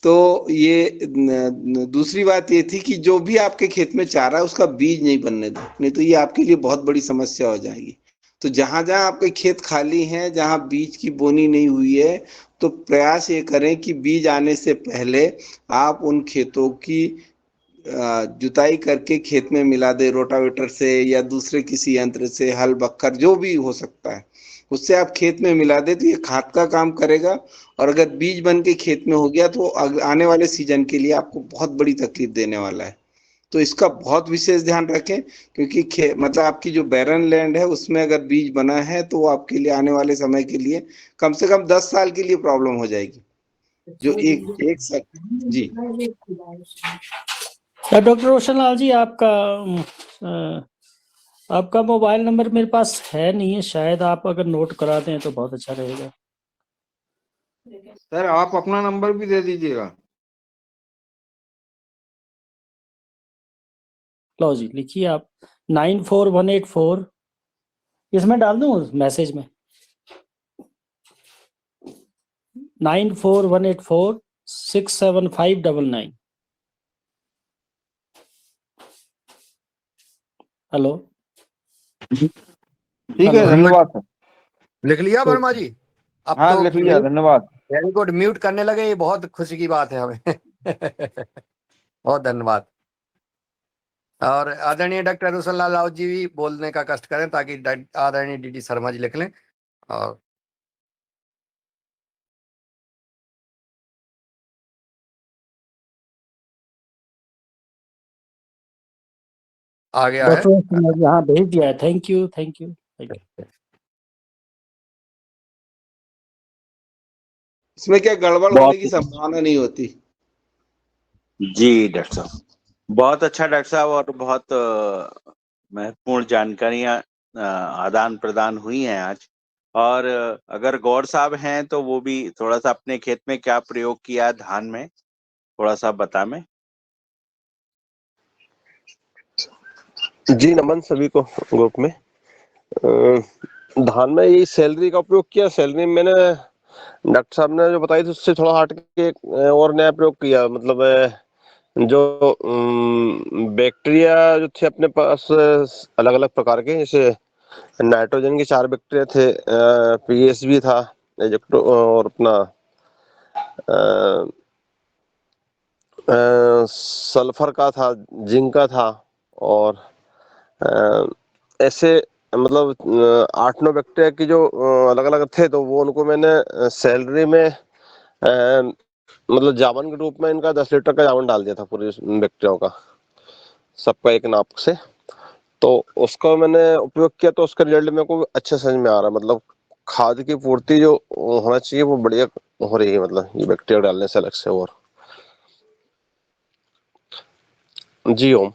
तो ये दूसरी बात ये थी कि जो भी आपके खेत में चारा है उसका बीज नहीं बनने दो, नहीं तो ये आपके लिए बहुत बड़ी समस्या हो जाएगी। तो जहां जहां आपके खेत खाली हैं, जहां बीज की बोनी नहीं हुई है, तो प्रयास ये करें कि बीज आने से पहले आप उन खेतों की जुताई करके खेत में मिला दे, रोटावेटर से या दूसरे किसी यंत्र से, हल बक्कर जो भी हो सकता है उससे आप खेत में मिला दे, तो ये खाद का काम करेगा। और अगर बीज बन के खेत में हो गया तो आने वाले सीजन के लिए आपको बहुत बड़ी तकलीफ देने वाला है। तो इसका बहुत विशेष ध्यान रखें, क्योंकि मतलब आपकी जो बैरन लैंड है उसमें अगर बीज बना है तो वो आपके लिए आने वाले समय के लिए कम से कम 10 साल के लिए प्रॉब्लम हो जाएगी। जो एक साल। जी डॉक्टर रोशन लाल जी, आपका मोबाइल नंबर मेरे पास है नहीं है, शायद आप अगर नोट करा दें तो बहुत अच्छा रहेगा। सर आप अपना नंबर भी दे दीजिएगा। लो जी, लिखिए आप 94184, इसमें डाल दूं मैसेज में, 94184 67599। हेलो, ठीक है, धन्यवाद सर। लिख लिया वर्मा जी? अब हाँ तो लिख लिया, धन्यवाद। वेरी गुड, म्यूट करने लगे, ये बहुत खुशी की बात है हमें। बहुत धन्यवाद। और आदरणीय डॉक्टर रोशनलाल राउत जी भी बोलने का कष्ट करें ताकि आदरणीय डीडी शर्मा जी लिख लें। और आ गया है। डॉक्टर हाँ भेज दिया है। Thank you thank you thank you. इसमें क्या गड़बड़ होने की बहुत संभावना नहीं होती? जी डॉक्टर साहब, बहुत अच्छा डॉक्टर साहब, और बहुत महत्वपूर्ण जानकारियां आदान प्रदान हुई हैं आज। और अगर गौर साहब हैं तो वो भी थोड़ा सा अपने खेत में क्या प्रयोग किया है धान में, थोड़ा सा बता में। जी नमन सभी को ग्रुप में। धान में यही सैलरी का उपयोग किया। सैलरी में मैंने डॉक्टर साहब ने जो बताई थी उससे थोड़ा हट के एक और नया प्रयोग किया। मतलब जो बैक्टीरिया जो थे अपने पास अलग अलग प्रकार के, जैसे नाइट्रोजन के 4 बैक्टीरिया थे, पीएसबी था, और अपना सल्फर का था, जिंक का था, और ऐसे मतलब 8-9 बैक्टीरिया की जो अलग अलग थे, तो वो उनको मैंने सैलरी में मतलब जावन के रूप में इनका 10 लीटर का जावन डाल दिया था पूरी बैक्टीरियाओं का, सबका एक नाप से। तो उसका मैंने उपयोग किया तो उसका रिजल्ट मेरे को अच्छे समझ में आ रहा है। मतलब खाद की पूर्ति जो होना चाहिए वो बढ़िया हो रही है, मतलब ये बैक्टीरिया डालने से अलग से। और जी ओम।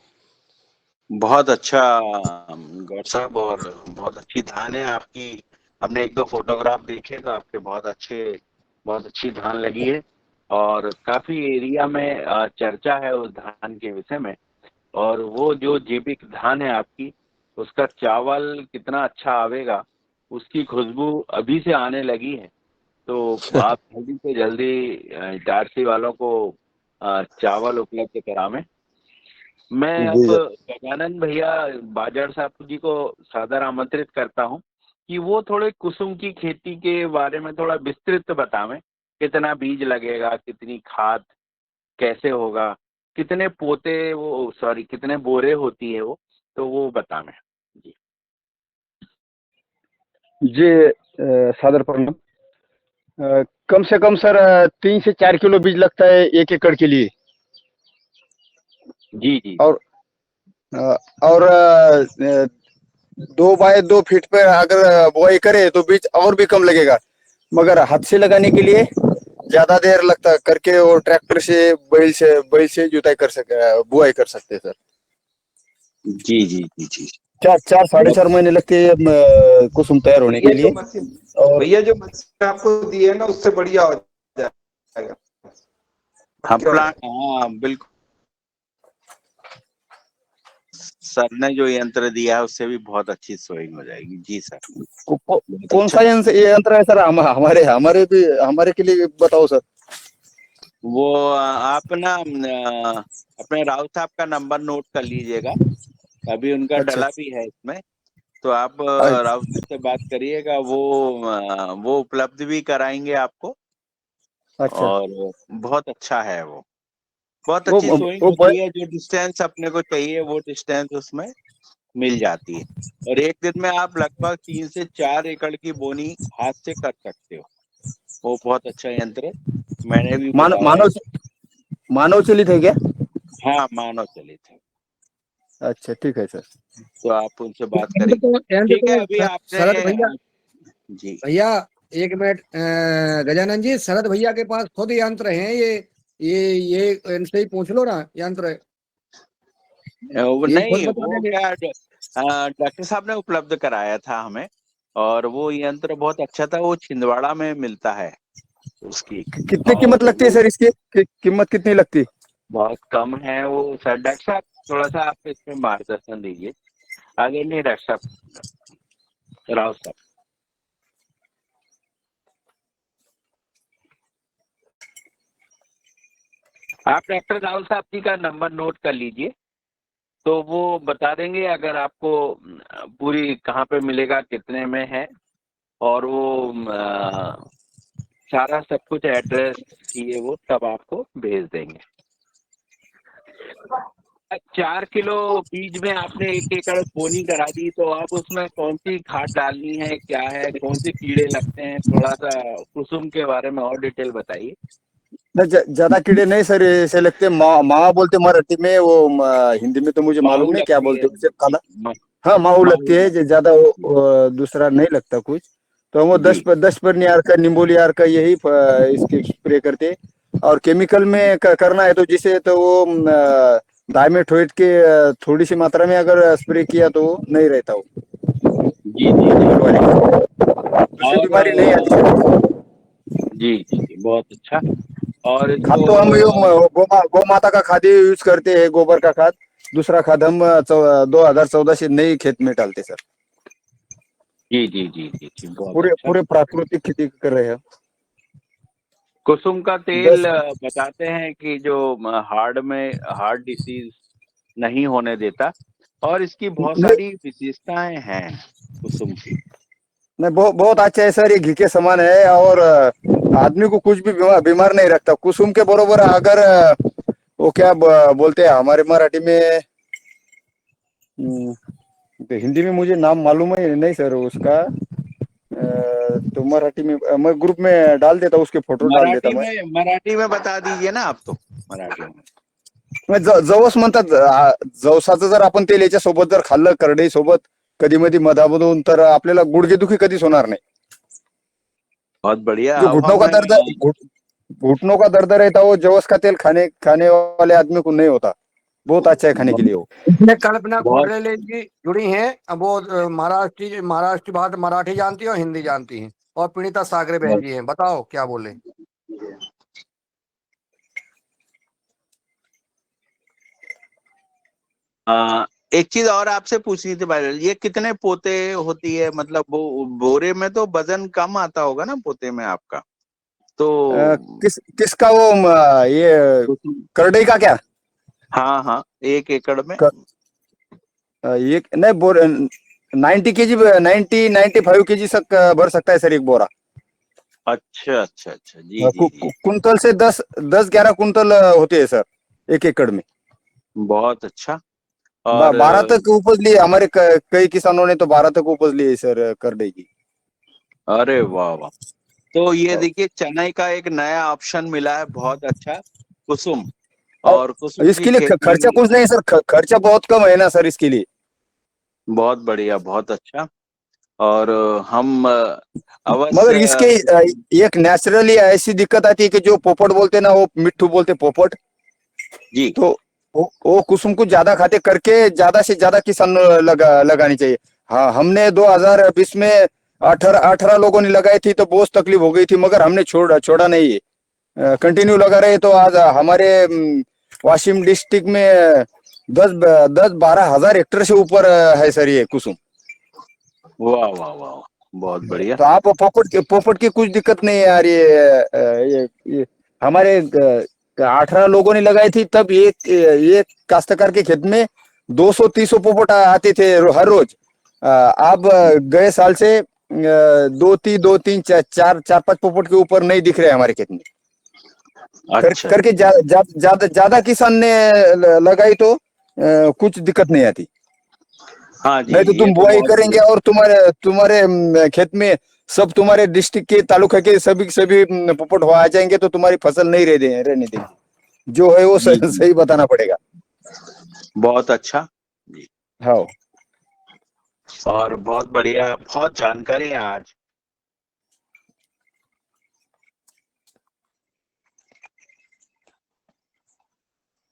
बहुत अच्छा गौर साहब, और बहुत अच्छी धान है आपकी। हमने 1-2 फोटोग्राफ देखे तो आपके बहुत अच्छी धान लगी है, और काफी एरिया में चर्चा है उस धान के विषय में। और वो जो जैविक धान है आपकी, उसका चावल कितना अच्छा आवेगा, उसकी खुशबू अभी से आने लगी है। तो आप जल्दी से जल्दी इटारसी वालों को चावल उपलब्ध करावें। मैं अब जी गजानन भैया बाजड़ साहब जी को सादर आमंत्रित करता हूं कि वो थोड़े कुसुम की खेती के बारे में थोड़ा विस्तृत बतावें। कितना बीज लगेगा, कितनी खाद, कैसे होगा, कितने कितने बोरे होती है वो, तो वो बतावें जी। जी सादर प्रणाम। कम से कम सर 3 से 4 किलो बीज लगता है 1 एकड़ के लिए। जी जी। और अ, और 2 बाय 2 फीट पे अगर बुआई करे तो बीज और भी कम लगेगा, मगर हाथ से लगाने के लिए ज्यादा देर लगता करके, और ट्रैक्टर से बैल से जुताई कर सके, बुआई कर सकते हैं सर। जी जी जी जी। 4-4.5 महीने लगते हैं कुसुम तैयार होने के लिए। और भैया जो मशीन आपको दी है ना, उससे बढ़िया हो जाएगा। हम प्लांट, हाँ बिल्कुल, सर ने जो यंत्र दिया है उससे भी बहुत अच्छी सोइंग हो जाएगी। जी सर, बहुत कौन अच्छा। सा यंत्र है सर? हमारे के लिए बताओ सर। वो आप ना अपने राउत साहब का नंबर नोट कर लीजिएगा, अभी उनका अच्छा डला भी है इसमें। तो आप अच्छा राउत साहब से बात करिएगा, वो उपलब्ध भी कराएंगे आपको। अच्छा। और बहुत अच्छा है वो, बहुत वो अच्छी सोइंग वो होती है। जो डिस्टेंस अपने को चाहिए वो डिस्टेंस उसमें मिल जाती है। और एक दिन में आप लगभग 3 से 4 एकड़ की बोनी हाथ से कर सकते हो। वो बहुत अच्छा यंत्र है, मैंने भी मानव बताया है। मानव मानव चलित है क्या? हाँ, मानव चलित है। अच्छा ठीक है सर। तो आप उनसे बात एंड करिए। ठीक है, अभी तो शरद आपने भैया, जी भैया एक मिनट, गजानन जी, शरद भैया के पास खुद यंत्र हैं ये इनसे ही पूछ लो ना यंत्र, वो ये खुद नहीं, बता वो देंगे। क्या डॉक्टर साहब ने उपलब्ध कराया था हमें, और वो यंत्र बहुत अच्छा था। वो छिंदवाड़ा में मिलता है उसकी, कितनी और कीमत लगती है वो सर इसकी? कीमत कितनी लगती? बहुत कम है वो। सर डॉक्टर साहब थोड़ा सा आप इसमें मार्गदर्शन दीजिए। आगे नहीं डॉक्टर साहब, राव साहब। आप डॉक्टर राव साहब जी का नंबर नोट कर लीजिए, तो वो बता देंगे अगर आपको पूरी कहाँ पे मिलेगा, कितने में है, और वो सारा सब कुछ एड्रेस ये वो सब आपको भेज देंगे। 4 किलो बीज में आपने 1 एकड़ बोनी करा दी, तो अब उसमें कौन सी खाद डालनी है, क्या है, कौन से कीड़े लगते हैं, थोड़ा सा कुसुम के बारे में और डिटेल बताइए। नहीं, ज्यादा कीड़े नहीं सर, ऐसे लगते माँ बोलते मराठी में, वो हिंदी में तो मुझे मालूम माहू नहीं क्या लगती बोलते है, उसे, काला। म- हाँ, माहू लगती माहू है, लगती ज्यादा वो दूसरा नहीं लगता कुछ। तो हम वो है। जी 10 पर नियार का, निम्बोलियार का यही इसके स्प्रे करते। और केमिकल में करना है तो जिसे तो वो डाइमेथोएट के थोड़ी सी मात्रा में अगर स्प्रे किया तो वो नहीं रहता वो जी जी जी। केमिकल वाले, दूसरी और बीमारी नहीं आती। जी जी जी, बहुत अच्छा। और खाद इसको तो हम यो गो माता का खाद ही यूज करते हैं, गोबर का खाद। दूसरा खाद हम 2014 से नई खेत में डालते सर। जी जी जी जी जी, बहुत पूरे अच्छा। पूरे प्राकृतिक खेती कर रहे हैं। कुसुम का तेल 10 बताते हैं कि जो हार्ट डिसीज नहीं होने देता, और इसकी बहुत नहीं, सारी विशेषताएं हैं कुसुम की। नहीं, बहुत अच्छा है सर, ये घी के समान है। और आदमी को कुछ भी बीमार नहीं रखता। कुसुम के बरोबर अगर वो क्या बोलते हैं हमारे मराठी में, तो हिंदी में मुझे नाम मालूम है नहीं सर उसका। तो मराठी में मैं ग्रुप में डाल देता, उसके फोटो डाल देता मैं। मराठी में बता दीजिए ना आप, तो मराठी में। जवस म्हणतात, जवसाचं जर आपण तेल याच्या सोबत जर खाल्लं करडई सोबत कधी मधी मधामधून, तर आपल्याला गुडघेदुखी कधीच होणार नाही। बहुत बढ़िया। जो अब हमें घुटनों का दर्द रहता है वो जवस का तेल खाने वाले आदमी को नहीं होता। बहुत अच्छा है खाने के लिए वो। इसमें कल्पना बहुत कोडरेले जी जुड़ी हैं। अब वो महाराष्ट्र बात मराठी जानती है और हिंदी जानती हैं, और पीड़िता सागरे बहन जी हैं। बताओ क्या बोले। एक चीज और आपसे पूछनी थी भाई, ये कितने पोते होती है, मतलब वो बोरे में तो वजन कम आता होगा ना पोते में आपका, तो किसका वो ये करडई का क्या? हाँ हाँ, 1 एकड़ में। ये नहीं, 90 kg, 95 kg तक भर सकता है सर एक बोरा। अच्छा अच्छा अच्छा, जी जी जी। कुंतल से 10-11 कुंतल होते हैं सर 1 एकड़ में। बहुत अच्छा। और 12 तक उपज ली है हमारे कई किसानों ने, तो 12 तक उपज ली है सर करडई की। अरे वाह वाह। तो ये देखिए, चने का एक नया ऑप्शन मिला है, बहुत अच्छा, कुसुम। और और कुसुम की इसके लिए खर्चा खेती कुछ नहीं सर, खर्चा बहुत कम है ना सर इसके लिए। बहुत बढ़िया, बहुत अच्छा। और हम मगर अवश्य। इसके एक नेचुरली ऐसी दिक्कत आती है कि जो पोपट बोलते ना, वो मिट्टू बोलते पोपट। जी तो वो कुसुम को ज्यादा खाते करके ज्यादा से ज्यादा किसान लगानी चाहिए। हाँ, हमने 2020 में 18 लोगों ने लगाई थी, तो बहुत तकलीफ हो गई थी, मगर हमने छोड़ा नहीं, कंटिन्यू लगा रहे। तो आज हमारे वाशिम डिस्ट्रिक्ट में 10-12 हजार हेक्टेयर से ऊपर है सर ये कुसुम। वाह वाह वाह, बहुत बढ़िया। तो आप पोपट की कुछ दिक्कत नहीं है यार। ये हमारे 18 लोगों ने लगाई थी, तब ये काश्तकार के खेत में 200-300 पोपट आते थे हर रोज। अब गए साल से 2-3 4-5 पोपट के ऊपर नहीं दिख रहे हमारे खेत में। अच्छा करके ज्यादा किसान ने लगाई तो कुछ दिक्कत नहीं आती। हाँ जी, नहीं तो ये तुम तो बुआई बहुत करेंगे बढ़िया। और तुम्हारे खेत में सब तुम्हारे डिस्ट्रिक्ट के तालुका के सभी पोपट हो आ जाएंगे, तो तुम्हारी फसल नहीं रहने देंगे। जो है वो जी जी, सही बताना पड़ेगा। बहुत अच्छा जी। हाँ, और बहुत बढ़िया, बहुत जानकारी है आज।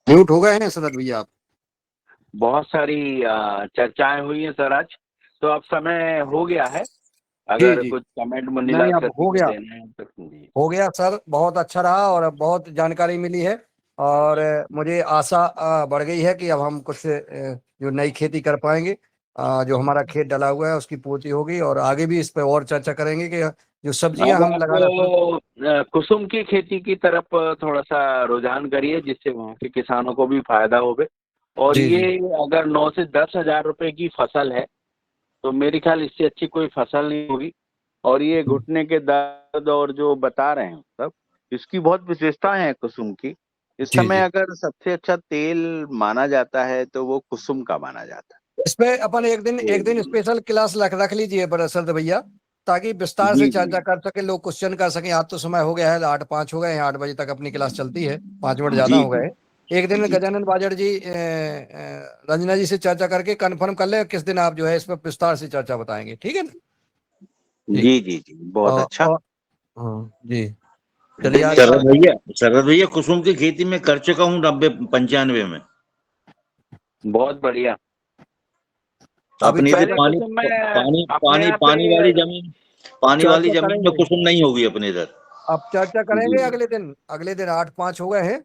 म्यूट हो गए हैं सदत भैया आप। बहुत सारी चर्चाएं हुई हैं सर आज। तो अब समय हो गया है, जी अगर जी, कुछ कमेंट नहीं मुनीलाल अब सर जी हो को गया। देना है तो जी। हो गया सर, बहुत अच्छा रहा और अब बहुत जानकारी मिली है। और मुझे आशा बढ़ गई है कि अब हम कुछ जो नई खेती कर पाएंगे। जो हमारा खेत डला हुआ है उसकी पूर्ति होगी, और आगे भी इस पर और चर्चा करेंगे कि जो सब्जियां अब हम आप लगाना शुरू। कुसुम की खेती की तरफ थोड़ा सा रुझान करिए, जिससे वहाँ के किसानों को भी फायदा होवे। और जी ये जी अगर 9 से 10 हजार रुपए की फसल है, तो मेरे ख्याल इससे अच्छी कोई फसल नहीं होगी। और ये घुटने के दर्द और जो बता रहे हैं सब, इसकी बहुत विशेषताएं हैं कुसुम की। इस जी समय जी अगर सबसे अच्छा तेल माना जाता है तो वो कुसुम का माना जाता है। इस पे अपन एक दिन तो स्पेशल क्लास रख लीजिए सरद भैया, ताकि विस्तार से जी जी चर्चा कर सके, लोग क्वेश्चन कर सकें। आज तो समय हो गया है, 8:05 हो गए हैं, 8 बजे तक अपनी क्लास चलती है, 5 मिनट ज्यादा जी हो गए जी हैं। एक दिन जी गजानन बाजड़ जी रंजना जी से चर्चा करके कंफर्म कर ले किस दिन आप जो है इस पर विस्तार से चर्चा बताएंगे, ठीक है ना? ठीक। जी जी जी बहुत अच्छा। और हाँ जी, चलिए आज दिनेश का शरद भैया कुसुम की खेती में कर चुका हूँ 90-95 में। बहुत बढ़िया। अभी अपनी इधर पहले चर्चा पानी कुसुम में पानी अपने पानी यहाँ पानी पे वाली जमीन पानी वाली चर्चा जमीन में करेंगे, कुसुम नहीं होगी अपने इधर। अब चर्चा जी करेंगे अगले दिन 8:05 हो गए हैं।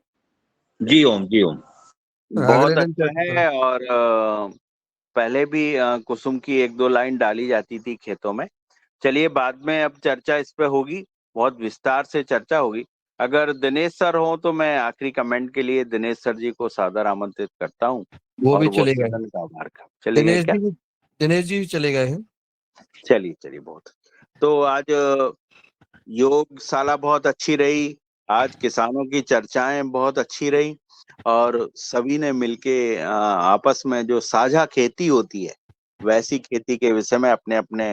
जी ओम जी ओम। अगले बहुत दिन अच्छा चर्चा करें। है। और पहले भी कुसुम की 1-2 लाइन डाली जाती थी खेतों में। चलिए बाद में अब चर्चा इस पे होगी, बहुत विस्तार से चर्चा होगी। अगर दिनेश सर हो तो मैं आखिरी कमेंट के लिए दिनेश सर जी को सादर आमंत्रित करता हूँ वो और भी वो चले गए, सदन का आभार का चले गए क्या? दिनेश जी भी चले गए हैं। चलिए चलिए बहुत। तो आज योगशाला बहुत अच्छी रही, आज किसानों की चर्चाएं बहुत अच्छी रही और सभी ने मिलके आपस में जो साझा खेती होती है वैसी खेती के विषय में अपने अपने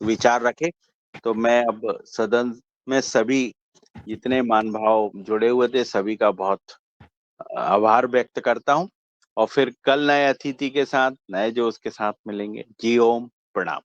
विचार रखे। तो मैं अब सदन में सभी जितने मान भाव जुड़े हुए थे सभी का बहुत आभार व्यक्त करता हूँ और फिर कल नए अतिथि के साथ नए जोश के साथ मिलेंगे। जी ओम, प्रणाम।